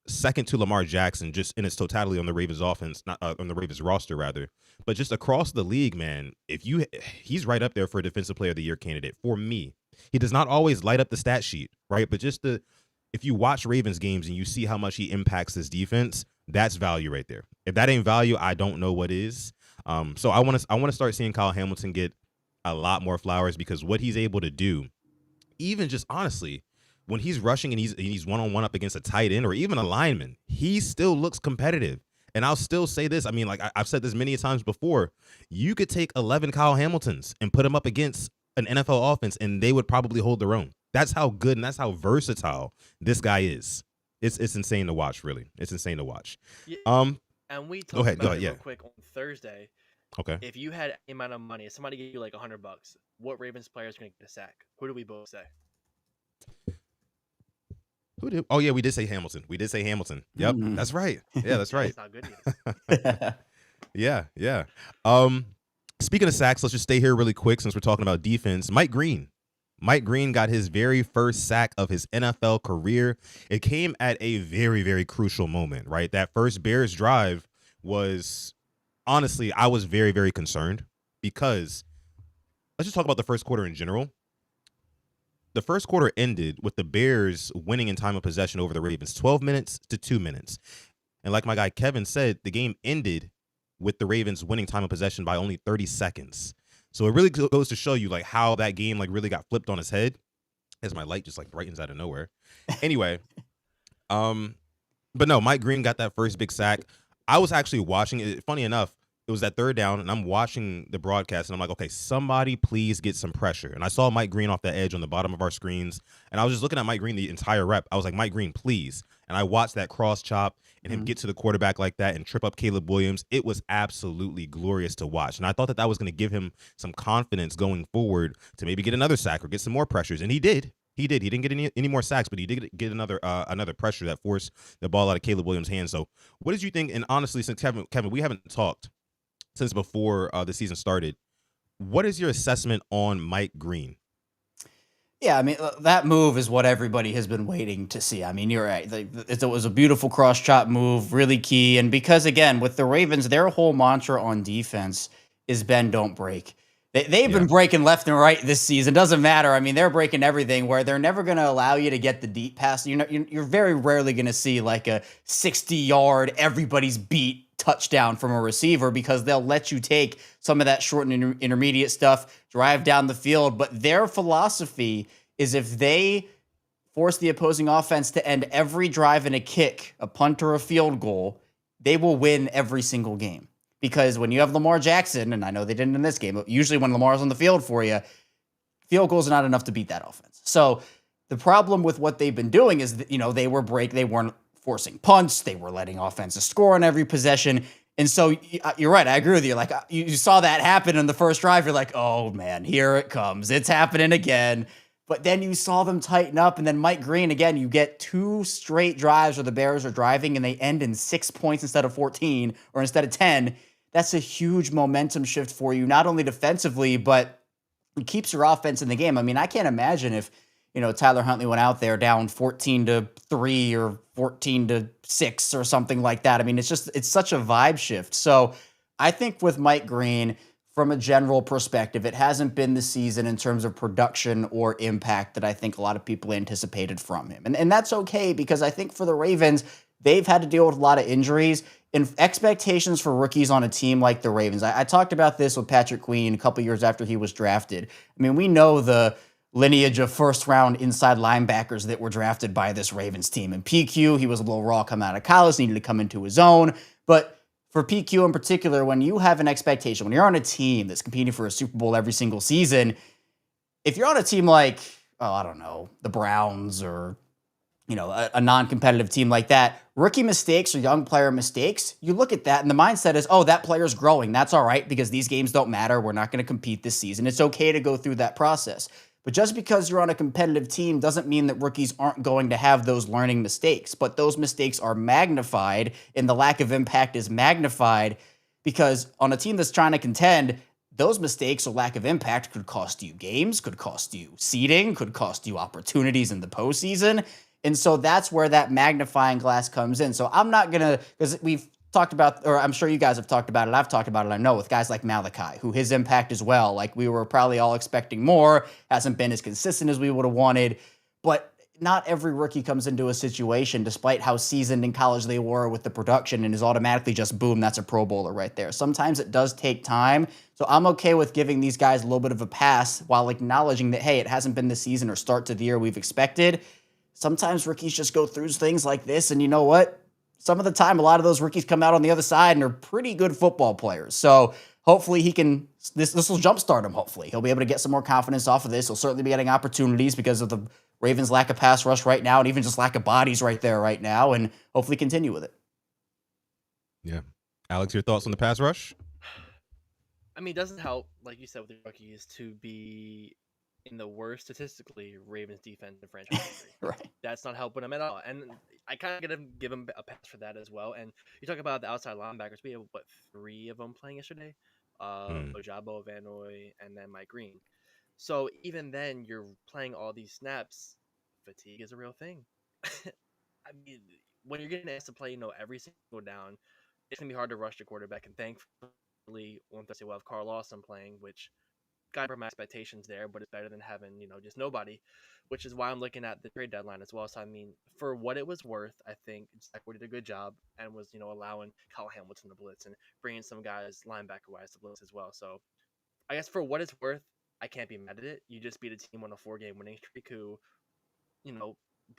second to Lamar Jackson, just in its totality on the Ravens offense, not on the Ravens roster rather, but just across the league, man. He's right up there for a defensive player of the year candidate for me. He does not always light up the stat sheet, right? But just if you watch Ravens games and you see how much he impacts this defense, that's value right there. If that ain't value, I don't know what is. So I want to start seeing Kyle Hamilton get a lot more flowers, because what he's able to do even just honestly, when he's rushing and he's one-on-one up against a tight end or even a lineman, he still looks competitive. And I'll still say this. I mean, like I've said this many times before. You could take 11 Kyle Hamiltons and put them up against an NFL offense, and they would probably hold their own. That's how good and that's how versatile this guy is. It's insane to watch, really. It's insane to watch. Yeah, and we Go talked ahead. about it Yeah. real quick on Thursday. Okay. If you had any amount of money, if somebody gave you like $100, what Ravens player is going to get a sack? Who do we both say? Who did? Oh yeah, we did say Hamilton. We did say Hamilton. Yep, that's right. Yeah, that's right. That's not good either. Yeah. Speaking of sacks, let's just stay here really quick since we're talking about defense. Mike Green got his very first sack of his NFL career. It came at a very, very crucial moment, right? That first Bears drive was, honestly, I was very, very concerned because let's just talk about the first quarter in general. The first quarter ended with the Bears winning in time of possession over the Ravens, 12 minutes to 2 minutes. And like my guy Kevin said, the game ended with the Ravens winning time of possession by only 30 seconds. So it really goes to show you like how that game like really got flipped on its head as my light just like brightens out of nowhere. Anyway, but no, Mike Green got that first big sack. I was actually watching it. Funny enough, it was that third down, and I'm watching the broadcast, and I'm like, okay, somebody please get some pressure. And I saw Mike Green off the edge on the bottom of our screens, and I was just looking at Mike Green the entire rep. I was like, Mike Green, please. And I watched that cross chop and him get to the quarterback like that and trip up Caleb Williams. It was absolutely glorious to watch. And I thought that was going to give him some confidence going forward to maybe get another sack or get some more pressures. And he did. He didn't get any more sacks, but he did get another pressure that forced the ball out of Caleb Williams' hands. So what did you think? And honestly, since Kevin, we haven't talked since before the season started. What is your assessment on Mike Green? Yeah, I mean, that move is what everybody has been waiting to see. I mean, you're right. It was a beautiful cross-chop move, really key. And because, again, with the Ravens, their whole mantra on defense is bend, don't break. They've been breaking left and right this season. Doesn't matter. I mean, they're breaking everything where they're never going to allow you to get the deep pass. You're very rarely going to see like a 60-yard, everybody's beat touchdown from a receiver because they'll let you take some of that short and intermediate stuff, drive down the field. But their philosophy is if they force the opposing offense to end every drive in a kick, a punt or a field goal, they will win every single game. Because when you have Lamar Jackson, and I know they didn't in this game, but usually when Lamar's on the field for you, field goals are not enough to beat that offense. So the problem with what they've been doing is that, they weren't forcing punts. They were letting offenses score on every possession. And so you're right. I agree with you. Like you saw that happen in the first drive. You're like, oh man, here it comes. It's happening again. But then you saw them tighten up. And then Mike Green, again, you get 2 straight drives where the Bears are driving and they end in 6 points instead of 14 or instead of 10. That's a huge momentum shift for you, not only defensively, but it keeps your offense in the game. I mean, I can't imagine if, Tyler Huntley went out there down 14-3 or 14-6 or something like that. I mean, it's such a vibe shift. So I think with Mike Green, from a general perspective, it hasn't been the season in terms of production or impact that I think a lot of people anticipated from him. And that's okay because I think for the Ravens, they've had to deal with a lot of injuries and expectations for rookies on a team like the Ravens. I talked about this with Patrick Queen a couple years after he was drafted. I mean, we know the lineage of first-round inside linebackers that were drafted by this Ravens team. And PQ, he was a little raw coming out of college, needed to come into his own. But for PQ in particular, when you have an expectation, when you're on a team that's competing for a Super Bowl every single season, if you're on a team like, I don't know, the Browns or a non-competitive team like that, rookie mistakes or young player mistakes, you look at that and the mindset is, that player's growing. That's all right because these games don't matter. We're not going to compete this season. It's okay to go through that process. But just because you're on a competitive team doesn't mean that rookies aren't going to have those learning mistakes. But those mistakes are magnified and the lack of impact is magnified because on a team that's trying to contend, those mistakes or lack of impact could cost you games, could cost you seeding, could cost you opportunities in the postseason. And so that's where that magnifying glass comes in. So I'm not going to, because we've talked about, or I'm sure you guys have talked about it, I've talked about it, I know, with guys like Malachi, who his impact as well, like we were probably all expecting more, hasn't been as consistent as we would have wanted. But not every rookie comes into a situation, despite how seasoned in college they were with the production, and is automatically just boom, that's a Pro Bowler right there. Sometimes it does take time. So I'm okay with giving these guys a little bit of a pass while acknowledging that, hey, it hasn't been the season or start to the year we've expected. Sometimes rookies just go through things like this, and you know what? Some of the time, a lot of those rookies come out on the other side and are pretty good football players. So hopefully he can, this will jumpstart him, hopefully. He'll be able to get some more confidence off of this. He'll certainly be getting opportunities because of the Ravens' lack of pass rush right now, and even just lack of bodies right there right now, and hopefully continue with it. Yeah. Alex, your thoughts on the pass rush? I mean, it doesn't help, like you said, with the rookies to be in the worst statistically Ravens defense in franchise history. Right. That's not helping them at all. And I kind of give them a pass for that as well. And you talk about the outside linebackers. We have, 3 of them playing yesterday? Ojabo, Vanoy, and then Mike Green. So even then, you're playing all these snaps. Fatigue is a real thing. I mean, when you're getting asked to play, every single down, it's going to be hard to rush the quarterback. And thankfully, on Thursday, we'll have Carl Lawson playing, which got my expectations there, but it's better than having, just nobody, which is why I'm looking at the trade deadline as well. So, I mean, for what it was worth, I think Zach did a good job and was, allowing Kyle Hamilton to blitz and bringing some guys linebacker-wise to blitz as well. So, I guess for what it's worth, I can't be mad at it. You just beat a team on a 4-game winning streak who,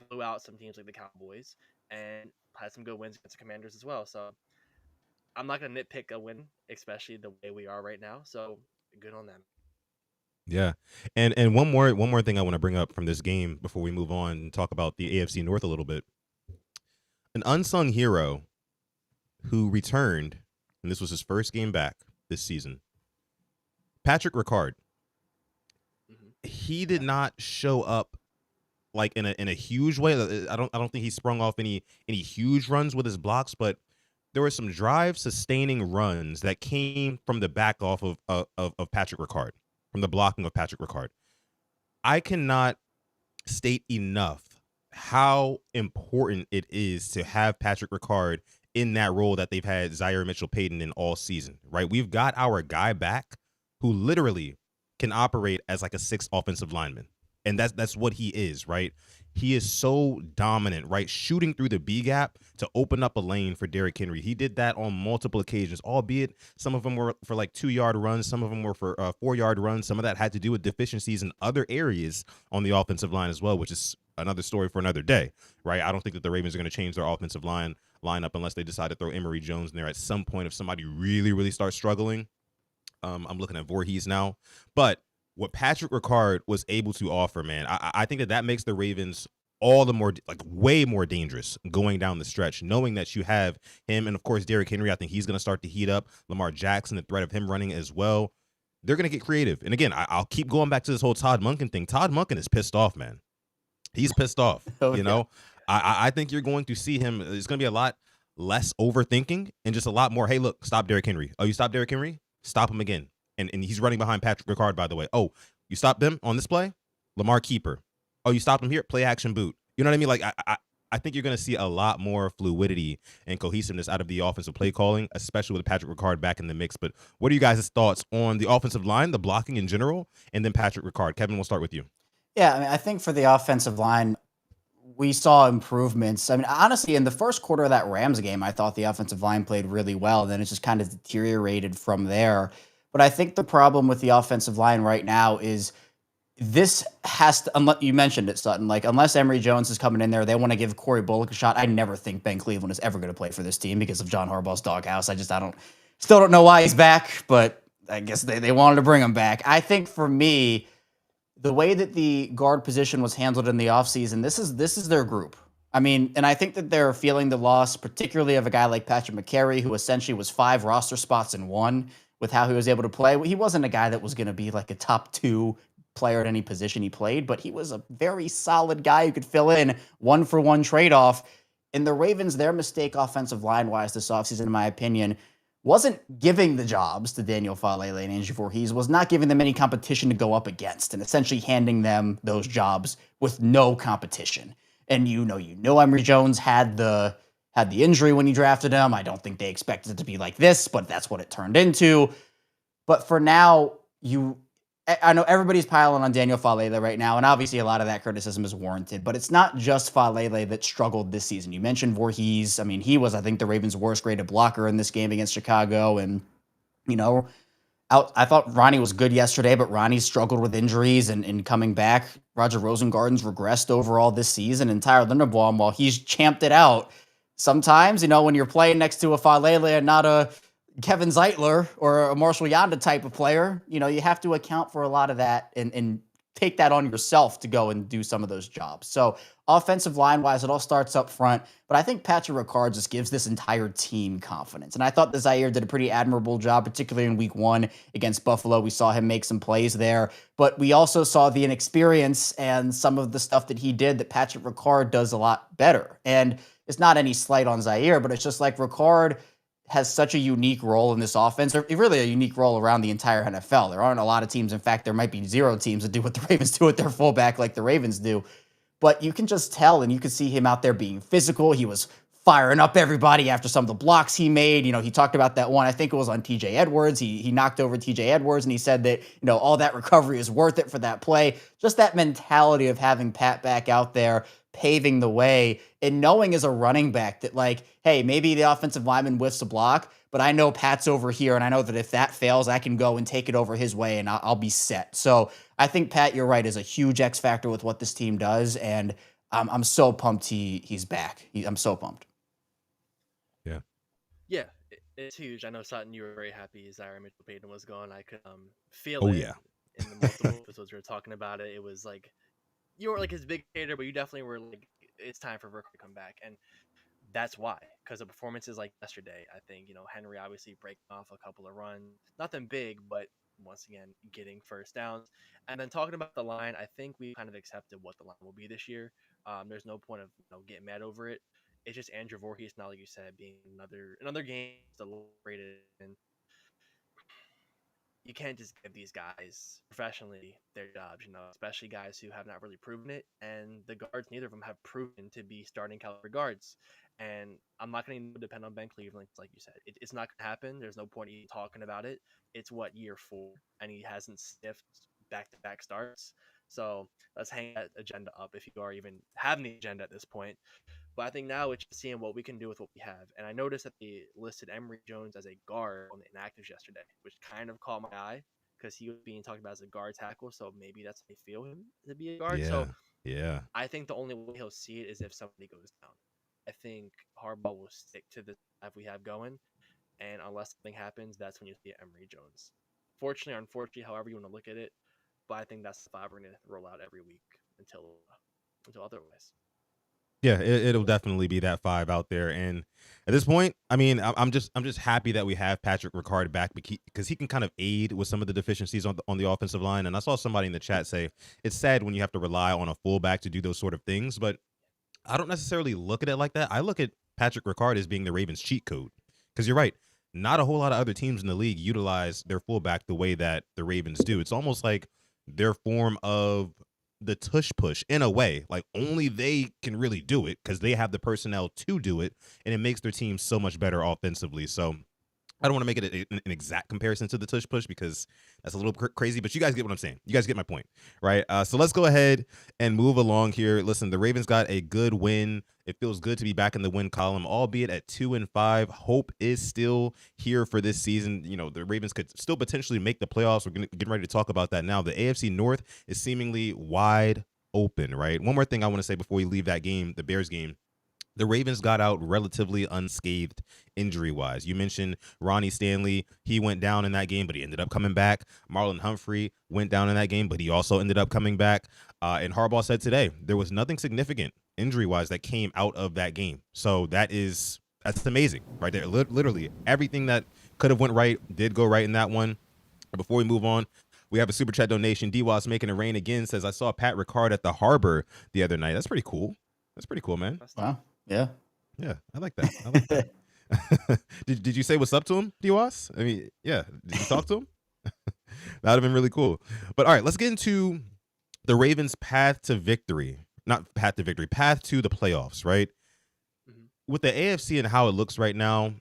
blew out some teams like the Cowboys and had some good wins against the Commanders as well. So, I'm not going to nitpick a win, especially the way we are right now. So, good on them. Yeah. And one more thing I want to bring up from this game before we move on and talk about the AFC North a little bit. An unsung hero who returned, and this was his first game back this season, Patrick Ricard. He did not show up like in a huge way. I don't think he sprung off any huge runs with his blocks, but there were some drive sustaining runs that came from the back off of Patrick Ricard, from the blocking of Patrick Ricard. I cannot state enough how important it is to have Patrick Ricard in that role that they've had Zaire Mitchell-Payton in all season, right? We've got our guy back who literally can operate as like a 6th offensive lineman. And that's what he is, right? He is so dominant, right? Shooting through the B gap to open up a lane for Derrick Henry. He did that on multiple occasions, albeit some of them were for like 2-yard runs. Some of them were for 4-yard runs. Some of that had to do with deficiencies in other areas on the offensive line as well, which is another story for another day, right? I don't think that the Ravens are going to change their offensive lineup unless they decide to throw Emory Jones in there at some point if somebody really, really starts struggling. I'm looking at Voorhees now. But what Patrick Ricard was able to offer, man, I think that makes the Ravens all the more, like, way more dangerous going down the stretch, knowing that you have him and, of course, Derrick Henry. I think he's going to start to heat up. Lamar Jackson, the threat of him running as well. They're going to get creative. And again, I'll keep going back to this whole Todd Monken thing. Todd Monken is pissed off, man. He's pissed off. You know, I think you're going to see him. It's going to be a lot less overthinking and just a lot more, hey, look, stop Derrick Henry. Oh, you stop Derrick Henry? Stop him again. And he's running behind Patrick Ricard, by the way. Oh, you stopped them on this play? Lamar Keeper. Oh, you stopped him here? Play action boot. You know what I mean? Like, I think you're going to see a lot more fluidity and cohesiveness out of the offensive play calling, especially with Patrick Ricard back in the mix. But what are you guys' thoughts on the offensive line, the blocking in general, and then Patrick Ricard? Kevin, we'll start with you. Yeah, I mean, I think for the offensive line, we saw improvements. I mean, honestly, in the first quarter of that Rams game, I thought the offensive line played really well. Then it just kind of deteriorated from there. But I think the problem with the offensive line right now is this has to, unless you mentioned it, Sutton, like unless Emory Jones is coming in there, they want to give Corey Bullock a shot. I never think Ben Cleveland is ever going to play for this team because of John Harbaugh's doghouse. Still don't know why he's back, but I guess they wanted to bring him back. I think for me, the way that the guard position was handled in the offseason, this is their group. I mean, and I think that they're feeling the loss, particularly of a guy like Patrick McCary, who essentially was 5 roster spots in 1 with how he was able to play. He wasn't a guy that was going to be like a top 2 player at any position he played, but he was a very solid guy who could fill in 1-for-1 trade-off. And the Ravens, their mistake offensive line-wise this offseason, in my opinion, wasn't giving the jobs to Daniel Falele and Andrew Voorhees, was not giving them any competition to go up against, and essentially handing them those jobs with no competition. And you know, Emory Jones had the injury when you drafted him. I don't think they expected it to be like this, but that's what it turned into. But for now, I know everybody's piling on Daniel Falele right now, and obviously a lot of that criticism is warranted, but it's not just Falele that struggled this season. You mentioned Voorhees. I mean, he was, I think, the Ravens' worst graded blocker in this game against Chicago. And, you know, I thought Ronnie was good yesterday, but Ronnie struggled with injuries and coming back. Roger Rosengarten's regressed overall this season, and Tyler Linderbaum, while he's champed it out, sometimes, when you're playing next to a Falele and not a Kevin Zeitler or a Marshall Yanda type of player, you have to account for a lot of that and take that on yourself to go and do some of those jobs. So offensive line wise, it all starts up front, but I think Patrick Ricard just gives this entire team confidence. And I thought that Zaire did a pretty admirable job, particularly in week 1 against Buffalo. We saw him make some plays there, but we also saw the inexperience and some of the stuff that he did that Patrick Ricard does a lot better. And it's not any slight on Zaire, but it's just like Ricard has such a unique role in this offense, or really a unique role around the entire NFL. There aren't a lot of teams. In fact, there might be 0 teams that do what the Ravens do with their fullback like the Ravens do. But you can just tell, and you can see him out there being physical. He was firing up everybody after some of the blocks he made. He talked about that one, I think it was on TJ Edwards. He knocked over TJ Edwards, and he said that, all that recovery is worth it for that play. Just that mentality of having Pat back out there paving the way and knowing as a running back that, like, hey, maybe the offensive lineman whiffs a block, but I know Pat's over here, and I know that if that fails, I can go and take it over his way, and I'll be set. So I think Pat, you're right, is a huge X factor with what this team does, and I'm so pumped he's back. I'm so pumped. Yeah, it's huge. I know, Sutton, you were very happy Zaire Mitchell-Payton was gone. I could feel Oh, it yeah. in the multiple episodes we were talking about it. It was like, you weren't like his big hater, but you definitely were like, it's time for Rick to come back. And that's why, because of performances like yesterday, I think, Henry obviously breaking off a couple of runs, nothing big, but once again, getting first downs. And then talking about the line, I think we kind of accepted what the line will be this year. There's no point of getting mad over it. It's just Andrew Voorhees, not like you said, being another game celebrated, and you can't just give these guys professionally their jobs, especially guys who have not really proven it. And the guards, neither of them have proven to be starting caliber guards. And I'm not going to depend on Ben Cleveland, like you said. It's not going to happen. There's no point even talking about it. It's year 4, and he hasn't sniffed back-to-back starts. So let's hang that agenda up if you are even having the agenda at this point. But I think now it's just seeing what we can do with what we have. And I noticed that they listed Emory Jones as a guard on the inactives yesterday, which kind of caught my eye because he was being talked about as a guard tackle. So maybe that's how they feel him to be a guard. So Yeah. I think the only way he'll see it is if somebody goes down. I think Harbaugh will stick to the stuff we have going. And unless something happens, that's when you see Emory Jones. Fortunately or unfortunately, however you want to look at it. But I think that's the 5 we're going to roll out every week until otherwise. Yeah, it'll definitely be that 5 out there. And at this point, I mean, I'm just happy that we have Patrick Ricard back because he can kind of aid with some of the deficiencies on the offensive line. And I saw somebody in the chat say it's sad when you have to rely on a fullback to do those sort of things, but I don't necessarily look at it like that. I look at Patrick Ricard as being the Ravens' cheat code because you're right. Not a whole lot of other teams in the league utilize their fullback the way that the Ravens do. It's almost like their form of the tush push in a way. Like only they can really do it because they have the personnel to do it, and it makes their team so much better offensively. So I don't want to make it an exact comparison to the tush push because that's a little crazy, but you guys get what I'm saying. You guys get my point, right? So let's go ahead and move along here. Listen, the Ravens got a good win. It feels good to be back in the win column, albeit at 2-5. Hope is still here for this season. The Ravens could still potentially make the playoffs. We're getting ready to talk about that now. The AFC North is seemingly wide open, right? One more thing I want to say before we leave that game, the Bears game. The Ravens got out relatively unscathed injury-wise. You mentioned Ronnie Stanley. He went down in that game, but he ended up coming back. Marlon Humphrey went down in that game, but he also ended up coming back. And Harbaugh said today there was nothing significant injury-wise that came out of that game. So that's amazing right there. Literally everything that could have went right did go right in that one. Before we move on, we have a super chat donation. D-Was making it rain again says, I saw Pat Ricard at the Harbor the other night. That's pretty cool. That's pretty cool, man. Wow. Yeah. Yeah, I like that. Did you say what's up to him, D-Was? I mean, yeah. Did you talk to him? That would have been really cool. But all right, let's get into the Ravens' path to victory. Not path to victory, path to the playoffs, right? Mm-hmm. With the AFC and how it looks right now,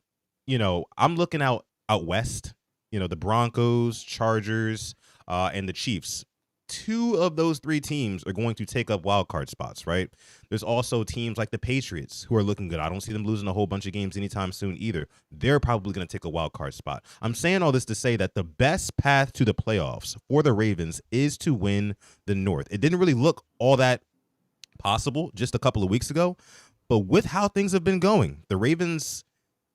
I'm looking out west. The Broncos, Chargers, and the Chiefs. Two of those three teams are going to take up wild card spots, right? There's also teams like the Patriots who are looking good. I don't see them losing a whole bunch of games anytime soon either. They're probably going to take a wild card spot. I'm saying all this to say that the best path to the playoffs for the Ravens is to win the North. It didn't really look all that possible just a couple of weeks ago, but with how things have been going, the Ravens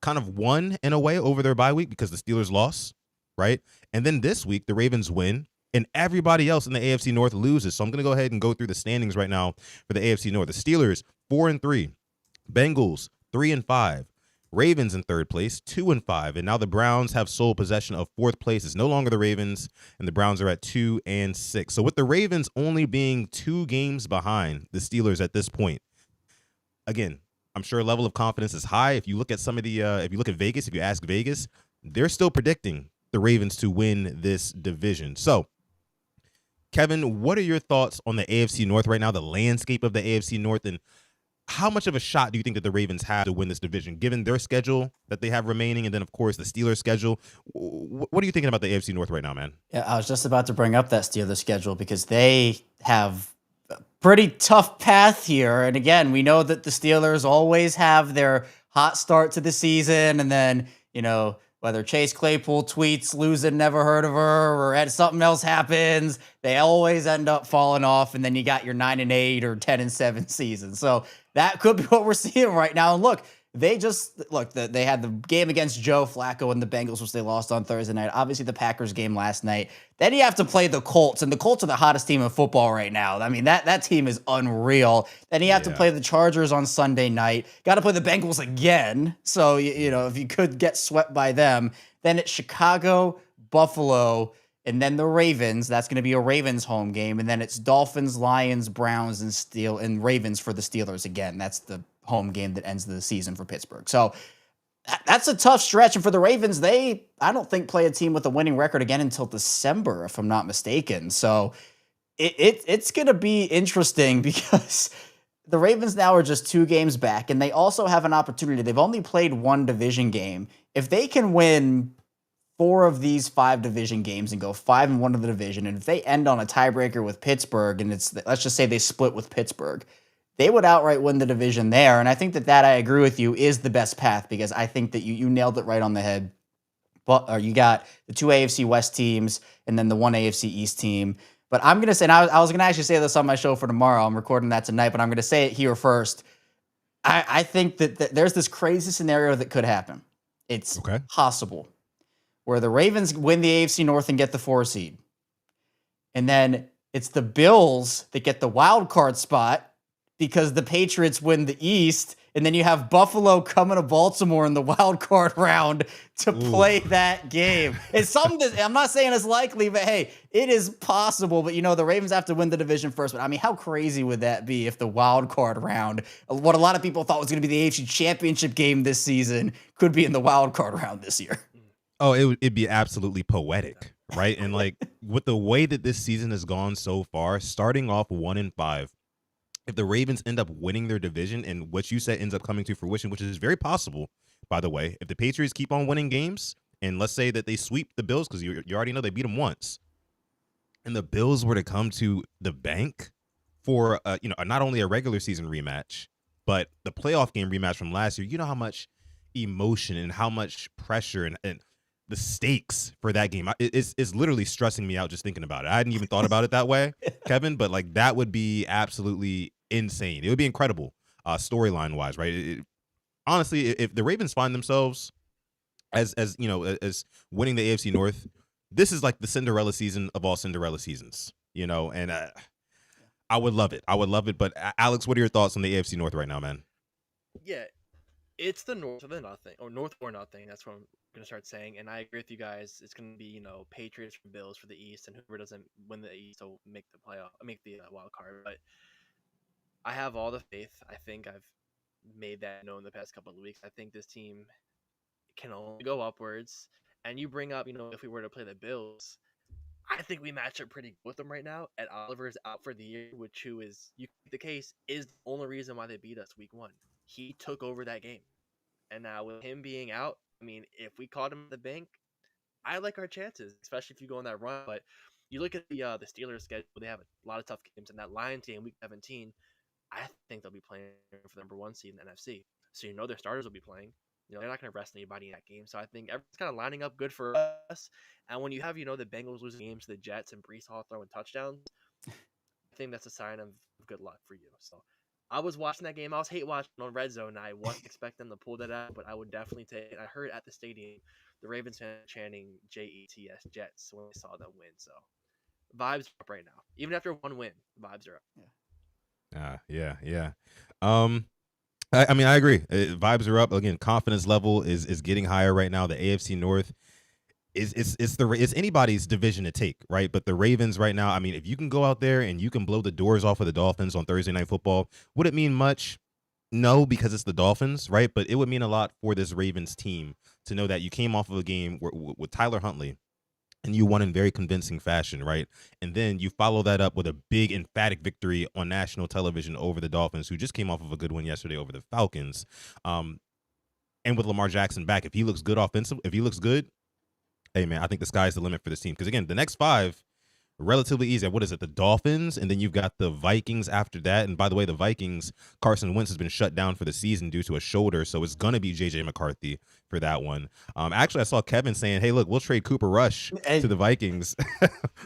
kind of won in a way over their bye week because the Steelers lost, right? And then this week, the Ravens win, and everybody else in the AFC North loses. So I'm going to go ahead and go through the standings right now for the AFC North. The Steelers, 4-3. Bengals, 3-5. Ravens in third place, 2-5. And now the Browns have sole possession of fourth place. It's no longer the Ravens, and the Browns are at 2-6. So with the Ravens only being 2 games behind the Steelers at this point, again, I'm sure level of confidence is high. If you look at some of the, if you look at Vegas, if you ask Vegas, they're still predicting the Ravens to win this division. So, Kevin, what are your thoughts on the AFC North right now, the landscape of the AFC North, and how much of a shot do you think that the Ravens have to win this division, given their schedule that they have remaining, and then, of course, the Steelers' schedule? What are you thinking about the AFC North right now, man? Yeah, I was just about to bring up that Steelers schedule because they have a pretty tough path here. And again, we know that the Steelers always have their hot start to the season, and then, whether Chase Claypool tweets losing, never heard of her, or something else happens, they always end up falling off, and then you got your 9-8 or 10-7 season. So that could be what we're seeing right now. And look, they had the game against Joe Flacco and the Bengals, which they lost on Thursday night. Obviously, the Packers game last night. Then you have to play the Colts, and the Colts are the hottest team in football right now. I mean, that team is unreal. Then you have to play the Chargers on Sunday night. Got to play the Bengals again. So, if you could get swept by them, then it's Chicago, Buffalo, and then the Ravens. That's going to be a Ravens home game. And then it's Dolphins, Lions, Browns, and Ravens for the Steelers again. That's the home game that ends the season for Pittsburgh. So that's a tough stretch. And for the Ravens, I don't think play a team with a winning record again until December, if I'm not mistaken. So it's going to be interesting because the Ravens now are just 2 games back, and they also have an opportunity. They've only played 1 division game. If they can win 4 of these 5 division games and go 5-1 of the division, and if they end on a tiebreaker with Pittsburgh, and let's just say they split with Pittsburgh, they would outright win the division there. And I think that I agree with you, is the best path, because I think that you nailed it right on the head. But you got the 2 AFC West teams and then the 1 AFC East team. But I'm going to say, and I was going to actually say this on my show for tomorrow. I'm recording that tonight, but I'm going to say it here first. I think that there's this crazy scenario that could happen. It's possible where the Ravens win the AFC North and get the 4 seed. And then it's the Bills that get the wild card spot because the Patriots win the East, and then you have Buffalo coming to Baltimore in the wild card round to play that game. It's something that I'm not saying it's likely, but hey, it is possible. But the Ravens have to win the division first. But I mean, how crazy would that be if the wild card round, what a lot of people thought was going to be the AFC Championship game this season, could be in the wild card round this year? Oh, it'd be absolutely poetic, right? And with the way that this season has gone so far, starting off 1-5. If the Ravens end up winning their division and what you said ends up coming to fruition, which is very possible, by the way, if the Patriots keep on winning games, and let's say that they sweep the Bills, because you already know they beat them once, and the Bills were to come to the bank for not only a regular season rematch, but the playoff game rematch from last year, you know how much emotion and how much pressure and the stakes for that game is literally stressing me out just thinking about it. I hadn't even thought about it that way, Kevin, but that would be absolutely insane. It would be incredible, storyline wise, right? Honestly, if the Ravens find themselves as winning the AFC North, this is like the Cinderella season of all Cinderella seasons, and I would love it. I would love it. But Alex, what are your thoughts on the AFC North right now, man? Yeah, it's the North or the nothing, or North or nothing. That's what I'm gonna start saying. And I agree with you guys. It's gonna be Patriots for Bills for the East, and whoever doesn't win the East will make the wild card. But I have all the faith. I think I've made that known the past couple of weeks. I think this team can only go upwards. And you bring up, if we were to play the Bills, I think we match up pretty good with them right now. And Oliver's out for the year, who is, you can make the case, is the only reason why they beat us week 1. He took over that game. And now with him being out, I mean, if we caught him at the bank, I like our chances, especially if you go on that run. But You look at the Steelers schedule; they have a lot of tough games, and that Lions game, Week 17, I think they'll be playing for the number 1 seed in the NFC. So their starters will be playing. They're not going to rest anybody in that game. So I think everything's kind of lining up good for us. And when you have the Bengals losing games to the Jets and Brees Hall throwing touchdowns, I think that's a sign of good luck for you. So I was watching that game. I was hate watching on Red Zone. I wasn't expecting them to pull that out, but I would definitely take it. I heard at the stadium the Ravens fans chanting JETS Jets when they saw them win. So vibes are up right now. Even after one win, vibes are up. Yeah. I mean, I agree. Vibes are up again. Confidence level is getting higher right now. The AFC North it's anybody's division to take, right? But the Ravens right now, I mean, if you can go out there and you can blow the doors off of the Dolphins on Thursday Night Football, would it mean much? No, because it's the Dolphins, right? But it would mean a lot for this Ravens team to know that you came off of a game with Tyler Huntley and you won in very convincing fashion, right? And then you follow that up with a big emphatic victory on national television over the Dolphins, who just came off of a good win yesterday over the Falcons. And with Lamar Jackson back, if he looks good if he looks good, hey, man, I think the sky's the limit for this team. Because, again, the next 5, relatively easy. What is it? The Dolphins, and then you've got the Vikings after that. And, by the way, the Vikings, Carson Wentz has been shut down for the season due to a shoulder, so it's going to be J.J. McCarthy for that one. Actually, I saw Kevin saying, hey, look, we'll trade Cooper Rush to the Vikings.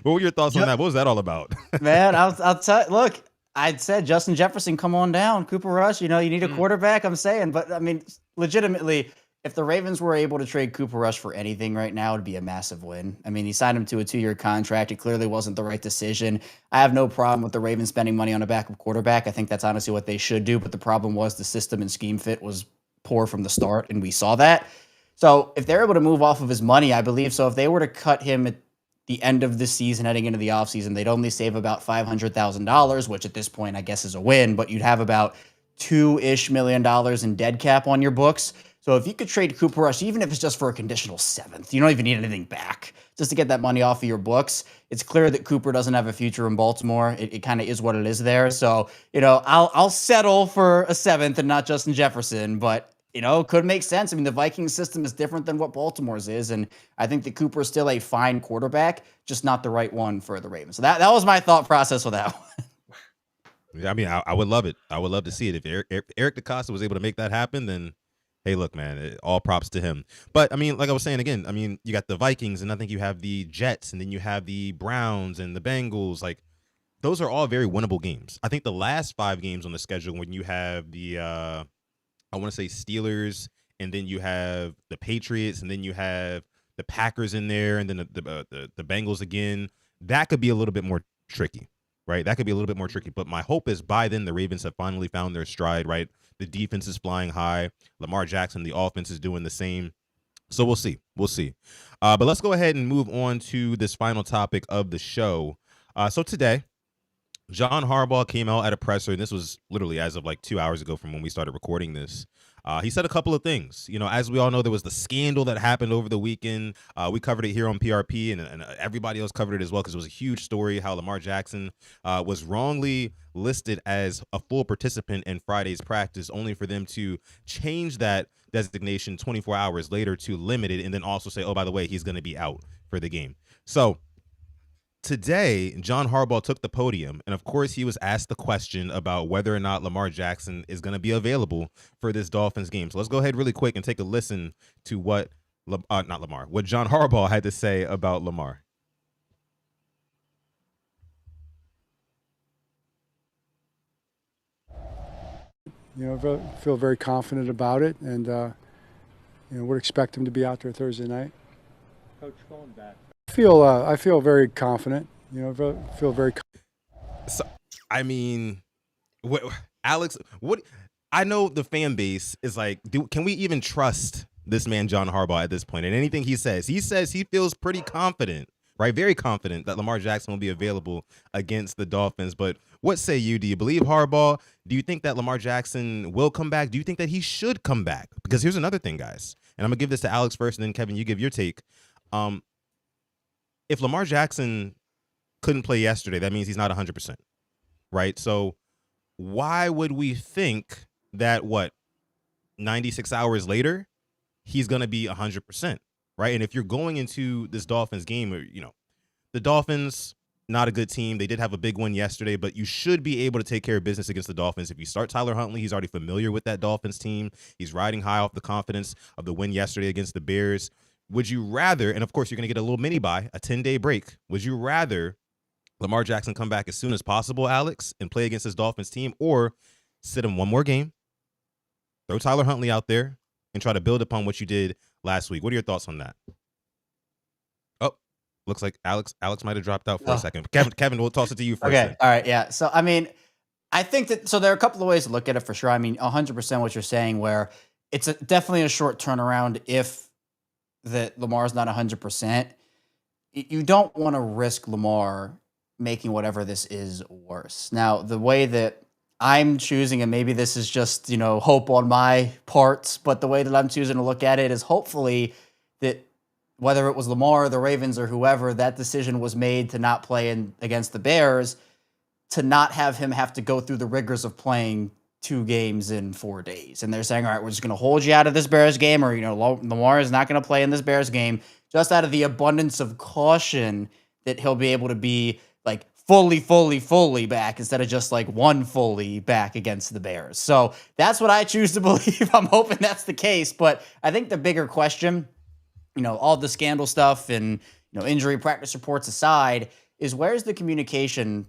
What were your thoughts on that? What was that all about? Man, I'll tell you, look, I'd said Justin Jefferson, come on down. Cooper Rush, you need a quarterback, I'm saying. But, I mean, legitimately, if the Ravens were able to trade Cooper Rush for anything right now, it'd be a massive win. I mean, he signed him to a 2-year contract. It clearly wasn't the right decision. I have no problem with the Ravens spending money on a backup quarterback. I think that's honestly what they should do. But the problem was the system and scheme fit was poor from the start, and we saw that. So if they're able to move off of his money, I believe so. If they were to cut him at the end of this season, heading into the offseason, they'd only save about $500,000, which at this point, I guess, is a win. But you'd have about $2-ish million in dead cap on your books. So if you could trade Cooper Rush, even if it's just for a conditional 7th, you don't even need anything back just to get that money off of your books. It's clear that Cooper doesn't have a future in Baltimore. It kind of is what it is there. So, I'll settle for a 7th and not Justin Jefferson, but it could make sense. I mean, the Vikings system is different than what Baltimore's is, and I think that Cooper is still a fine quarterback, just not the right one for the Ravens. So that was my thought process with that one. I mean, I would love it. I would love to see it. If Eric DeCosta was able to make that happen, then hey, look, man, all props to him. But, I mean, like I was saying again, I mean, you got the Vikings, and I think you have the Jets, and then you have the Browns and the Bengals. Like, those are all very winnable games. I think the last 5 games on the schedule, when you have the, I want to say Steelers, and then you have the Patriots, and then you have the Packers in there, and then the Bengals again, that could be a little bit more tricky, right? That could be a little bit more tricky. But my hope is by then the Ravens have finally found their stride, right? The defense is flying high. Lamar Jackson, the offense is doing the same. So we'll see. But let's go ahead and move on to this final topic of the show. So today, John Harbaugh came out at a presser, and this was literally as of like 2 hours ago from when we started recording this. He said a couple of things. As we all know, there was the scandal that happened over the weekend. We covered it here on PRP, and everybody else covered it as well because it was a huge story how Lamar Jackson was wrongly listed as a full participant in Friday's practice, only for them to change that designation 24 hours later to limited, and then also say, oh, by the way, he's going to be out for the game. So today, John Harbaugh took the podium, and of course, he was asked the question about whether or not Lamar Jackson is going to be available for this Dolphins game. So let's go ahead really quick and take a listen to what what John Harbaugh had to say about Lamar. Feel very confident about it, and would expect him to be out there Thursday night. Coach, going back. I feel very confident. Feel very. So, I mean, Alex, what? I know the fan base is like, can we even trust this man John Harbaugh at this point? And anything he says he feels pretty confident, right? Very confident that Lamar Jackson will be available against the Dolphins. But what say you? Do you believe Harbaugh? Do you think that Lamar Jackson will come back? Do you think that he should come back? Because here's another thing, guys. And I'm gonna give this to Alex first, and then Kevin, you give your take. If Lamar Jackson couldn't play yesterday, that means he's not 100%, right? So why would we think that 96 hours later he's going to be 100%, right? And if you're going into this Dolphins game, the Dolphins, not a good team. They did have a big win yesterday, but you should be able to take care of business against the Dolphins. If you start Tyler Huntley, he's already familiar with that Dolphins team. He's riding high off the confidence of the win yesterday against the Bears. Would you rather, and of course you're going to get a little mini bye, a 10-day break. Would you rather Lamar Jackson come back as soon as possible, Alex, and play against his Dolphins team, or sit him one more game, throw Tyler Huntley out there, and try to build upon what you did last week? What are your thoughts on that? Oh, looks like Alex might have dropped out for a second. Kevin, we'll toss it to you first. Okay, Then. all right, yeah. So, I mean, I think that, so there are a couple of ways to look at it for sure. I mean, 100% what you're saying, where it's definitely a short turnaround if that Lamar's not 100%. You don't want to risk Lamar making whatever this is worse. Now, the way that I'm choosing, and maybe this is just, hope on my parts, but the way that I'm choosing to look at it is hopefully that whether it was Lamar, the Ravens, or whoever, that decision was made to not play against the Bears, to not have him have to go through the rigors of playing 2 games in 4 days. And they're saying, all right, we're just going to hold you out of this Bears game, or, Lamar is not going to play in this Bears game, just out of the abundance of caution that he'll be able to be like fully back instead of just like one fully back against the Bears. So that's what I choose to believe. I'm hoping that's the case. But I think the bigger question, all the scandal stuff and, injury practice reports aside, is where's the communication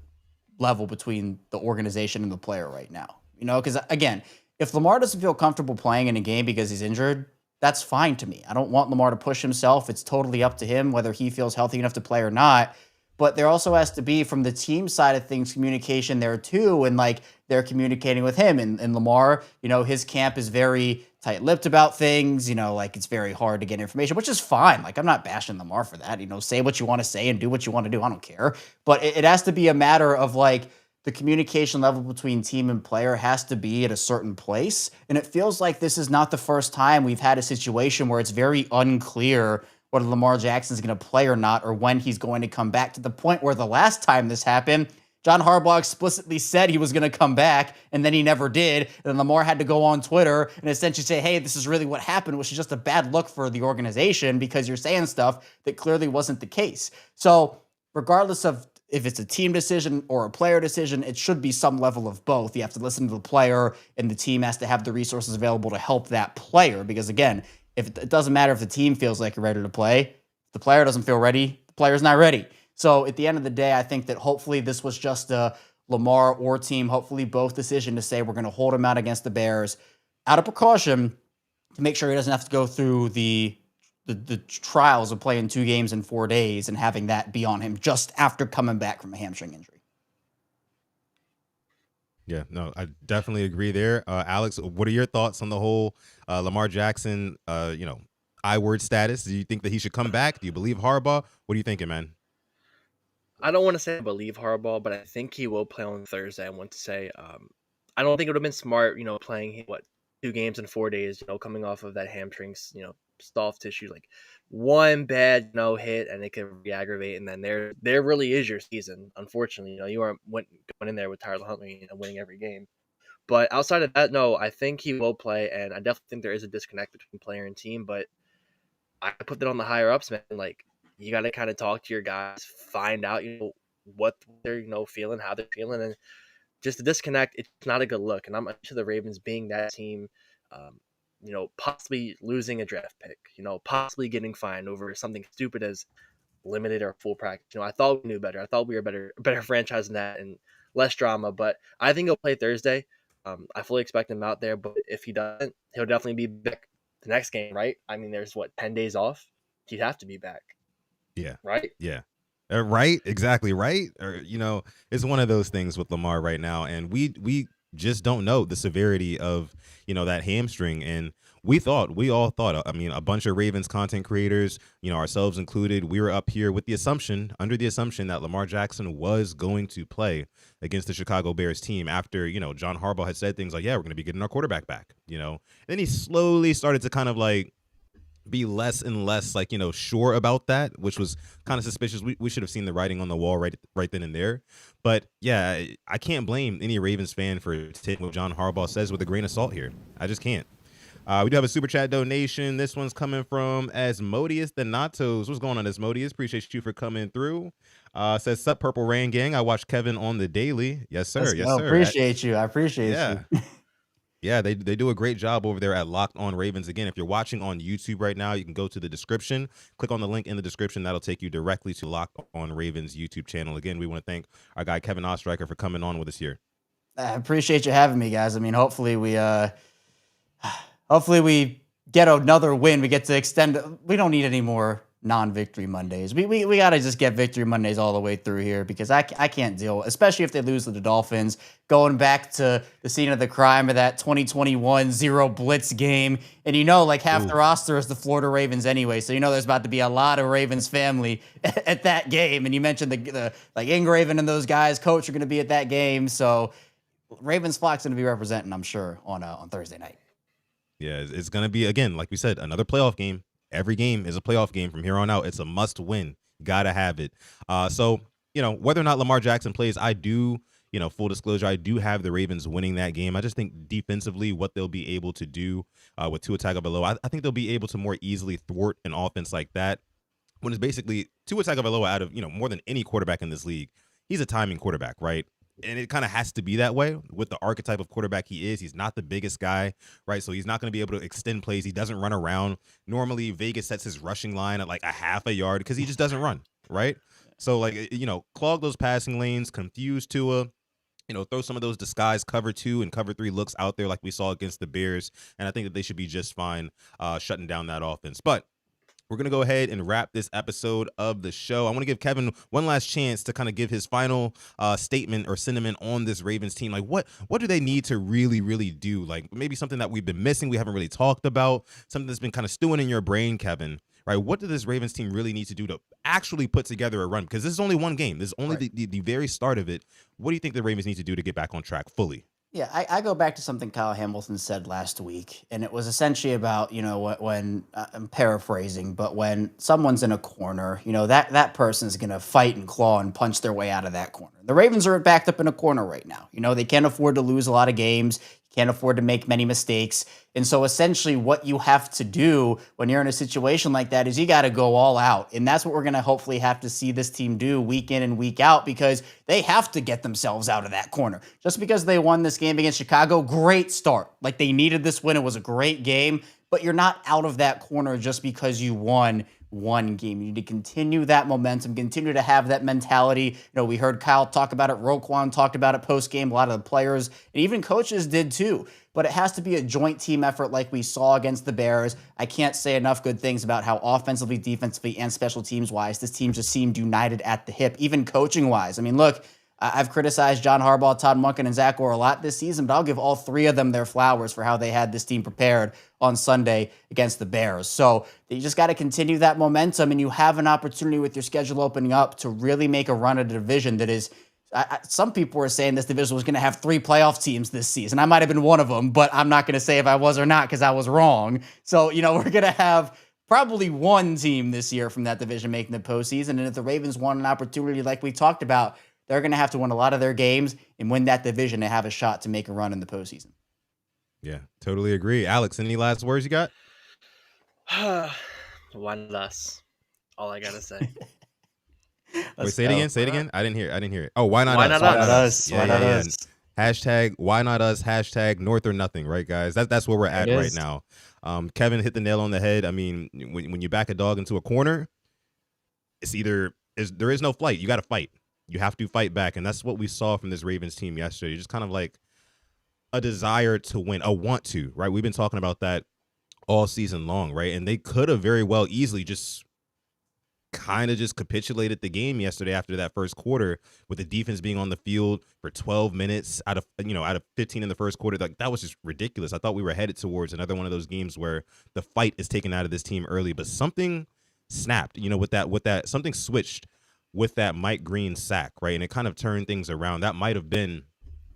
level between the organization and the player right now? Because again, if Lamar doesn't feel comfortable playing in a game because he's injured, that's fine to me. I don't want Lamar to push himself. It's totally up to him whether he feels healthy enough to play or not. But there also has to be, from the team side of things, communication there too. And like they're communicating with him. And Lamar, his camp is very tight-lipped about things. Like it's very hard to get information, which is fine. Like I'm not bashing Lamar for that. Say what you want to say and do what you want to do. I don't care. But it has to be a matter of like, the communication level between team and player has to be at a certain place. And it feels like this is not the first time we've had a situation where it's very unclear whether Lamar Jackson is going to play or not, or when he's going to come back, to the point where the last time this happened, John Harbaugh explicitly said he was going to come back, and then he never did. And then Lamar had to go on Twitter and essentially say, hey, this is really what happened, which is just a bad look for the organization because you're saying stuff that clearly wasn't the case. So regardless of if it's a team decision or a player decision, it should be some level of both. You have to listen to the player, and the team has to have the resources available to help that player. Because again, if it doesn't matter if the team feels like you're ready to play, if the player doesn't feel ready, the player's not ready. So at the end of the day, I think that hopefully this was just a Lamar or team, hopefully both decision to say we're going to hold him out against the Bears out of precaution to make sure he doesn't have to go through the trials of playing 2 games in 4 days and having that be on him just after coming back from a hamstring injury. Yeah, no, I definitely agree there. Alex, what are your thoughts on the whole Lamar Jackson, I-word status? Do you think that he should come back? Do you believe Harbaugh? What are you thinking, man? I don't want to say I believe Harbaugh, but I think he will play on Thursday. I want to say I don't think it would have been smart, playing 2 games in 4 days, coming off of that hamstrings, soft tissue, like one bad hit and it can re-aggravate, and then there really is your season. Unfortunately, you aren't going in there with Tyler Huntley winning every game. But outside of that, no, I think he will play, and I definitely think there is a disconnect between player and team. But I put that on the higher ups, man. Like you got to kind of talk to your guys, find out what they're feeling, how they're feeling, and just the disconnect. It's not a good look, and I'm used to the Ravens being that team. Possibly losing a draft pick, possibly getting fined over something stupid as limited or full practice. I thought we knew better. I thought we were a better franchise than that and less drama. But I think he'll play Thursday. I fully expect him out there. But if he doesn't, he'll definitely be back the next game, right? I mean, there's 10 days off. He'd have to be back. Yeah. Right? Yeah. Right? Exactly. Right? Or, it's one of those things with Lamar right now. And we just don't know the severity of, that hamstring. And we all thought, a bunch of Ravens content creators, ourselves included, we were up here under the assumption that Lamar Jackson was going to play against the Chicago Bears team after, John Harbaugh had said things like, yeah, we're going to be getting our quarterback back, Then he slowly started to kind of like be less and less sure about that, which was kind of suspicious. We should have seen the writing on the wall right then and there. But yeah, I can't blame any Ravens fan for taking what John Harbaugh says with a grain of salt here. I just can't. We do have a super chat donation. This one's coming from Asmodeus the Natos. What's going on, Asmodeus? Appreciate you for coming through. Says, sup, Purple Rain Gang. I watch Kevin on the daily. Yes, sir. Let's Yes, go. sir. Appreciate you. I appreciate Yeah. you. Yeah, they do a great job over there at Locked On Ravens. Again, if you're watching on YouTube right now, you can go to the description, click on the link in the description. That'll take you directly to Locked On Ravens YouTube channel. Again, we want to thank our guy Kevin Ostreicher for coming on with us here. I appreciate you having me, guys. I mean, hopefully we get another win. We get to extend. We don't need any more non-victory Mondays. We got to just get victory Mondays all the way through here because I can't deal, especially if they lose to the Dolphins. Going back to the scene of the crime of that 2021 zero blitz game. And like half the roster is the Florida Ravens anyway. So there's about to be a lot of Ravens family at that game. And you mentioned the like Ingraven and those guys, coach, are going to be at that game. So Ravens flock's going to be representing, I'm sure, on Thursday night. Yeah, it's going to be, again, like we said, another playoff game. Every game is a playoff game from here on out. It's a must win. Got to have it. So, whether or not Lamar Jackson plays, I do, full disclosure, I do have the Ravens winning that game. I just think defensively what they'll be able to do with Tua Tagovailoa, I think they'll be able to more easily thwart an offense like that when it's basically Tua Tagovailoa out of, more than any quarterback in this league. He's a timing quarterback, right? And it kind of has to be that way with the archetype of quarterback he is. He's not the biggest guy, right? So he's not going to be able to extend plays. He doesn't run around. Normally, Vegas sets his rushing line at like a half a yard because he just doesn't run, right? So, clog those passing lanes, confuse Tua, throw some of those disguised cover 2 and cover 3 looks out there like we saw against the Bears. And I think that they should be just fine shutting down that offense. But we're going to go ahead and wrap this episode of the show. I want to give Kevin one last chance to kind of give his final statement or sentiment on this Ravens team. Like, what do they need to really, really do? Like, maybe something that we've been missing, we haven't really talked about, something that's been kind of stewing in your brain, Kevin, right? What does this Ravens team really need to do to actually put together a run? Because this is only one game. This is only the very start of it. What do you think the Ravens need to do to get back on track fully? Yeah, I go back to something Kyle Hamilton said last week, and it was essentially about, when I'm paraphrasing, but when someone's in a corner, that person's going to fight and claw and punch their way out of that corner. The Ravens are backed up in a corner right now. They can't afford to lose a lot of games, can't afford to make many mistakes. And so essentially what you have to do when you're in a situation like that is you got to go all out. And that's what we're going to hopefully have to see this team do week in and week out because they have to get themselves out of that corner. Just because they won this game against Chicago, great start. Like they needed this win. It was a great game, but you're not out of that corner just because you won one game. You need to continue that momentum, continue to have that mentality. We heard Kyle talk about it. Roquan talked about it post-game. A lot of the players and even coaches did too. But it has to be a joint team effort like we saw against the Bears. I can't say enough good things about how offensively, defensively, and special teams-wise, this team just seemed united at the hip, even coaching-wise. I mean, look, I've criticized John Harbaugh, Todd Monken, and Zach Orr a lot this season, but I'll give all three of them their flowers for how they had this team prepared on Sunday against the Bears. So you just got to continue that momentum, and you have an opportunity with your schedule opening up to really make a run at a division that is some people were saying this division was going to have 3 playoff teams this season. I might have been one of them, but I'm not going to say if I was or not because I was wrong. So, we're going to have probably one team this year from that division making the postseason. And if the Ravens want an opportunity like we talked about, they're going to have to win a lot of their games and win that division to have a shot to make a run in the postseason. Yeah, totally agree. Alex, any last words you got? Why not us? All I got to say. Wait, say it again. Say it again. I didn't hear it. Oh, why not us? Why not us? Why not us? Hashtag why not us? Hashtag North or nothing. Right, guys. That's where we're at right now. Kevin hit the nail on the head. I mean, when you back a dog into a corner, it's there is no flight. You got to fight. You have to fight back, and that's what we saw from this Ravens team yesterday. Just kind of like a desire to win, a want to. Right. We've been talking about that all season long. Right, and they could have very well easily just capitulated the game yesterday after that first quarter with the defense being on the field for 12 minutes out of 15 in the first quarter. Like that was just ridiculous. I thought we were headed towards another one of those games where the fight is taken out of this team early, but something snapped, with that something switched with that Mike Green sack, right? And it kind of turned things around. That might have been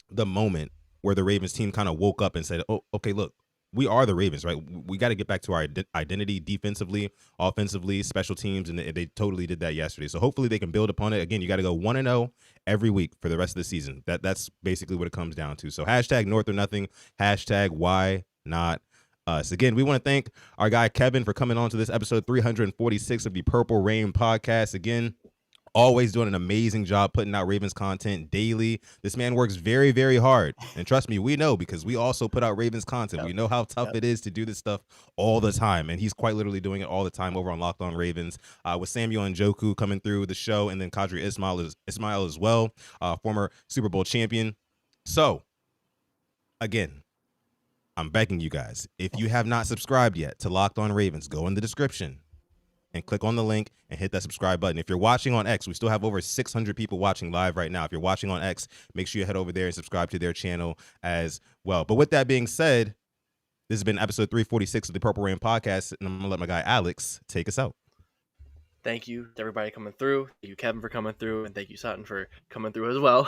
the moment where the Ravens team kind of woke up and said, oh, okay, look, we are the Ravens, right? We got to get back to our identity defensively, offensively, special teams, and they totally did that yesterday. So hopefully they can build upon it. Again, you got to go 1-0 every week for the rest of the season. That's basically what it comes down to. So hashtag North or nothing, hashtag why not us. Again, we want to thank our guy Kevin for coming on to this episode 346 of the Purple Rain podcast. Again, always doing an amazing job putting out Ravens content daily. This man works very, very hard. And trust me, we know because we also put out Ravens content. Yep. We know how tough Yep. it is to do this stuff all the time. And he's quite literally doing it all the time over on Locked On Ravens with Samuel Njoku coming through the show. And then Kadri Ismail as well, former Super Bowl champion. So, again, I'm begging you guys, if you have not subscribed yet to Locked On Ravens, go in the description and click on the link and hit that subscribe button. If you're watching on X, we still have over 600 people watching live right now. If you're watching on X, make sure you head over there and subscribe to their channel as well. But with that being said, this has been episode 346 of the Purple Rain podcast, and I'm going to let my guy Alex take us out. Thank you to everybody coming through. Thank you, Kevin, for coming through, and thank you, Sutton, for coming through as well.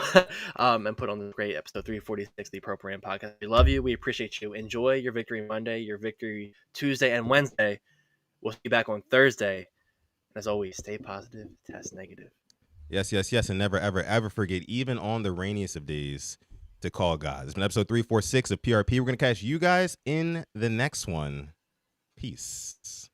And put on this great episode 346, the Purple Rain podcast. We love you. We appreciate you. Enjoy your victory Monday, your victory Tuesday, and Wednesday. We'll see you back on Thursday. And as always, stay positive, test negative. Yes, yes, yes, and never, ever, ever forget, even on the rainiest of days, to call God. It's been episode 346 of PRP. We're going to catch you guys in the next one. Peace.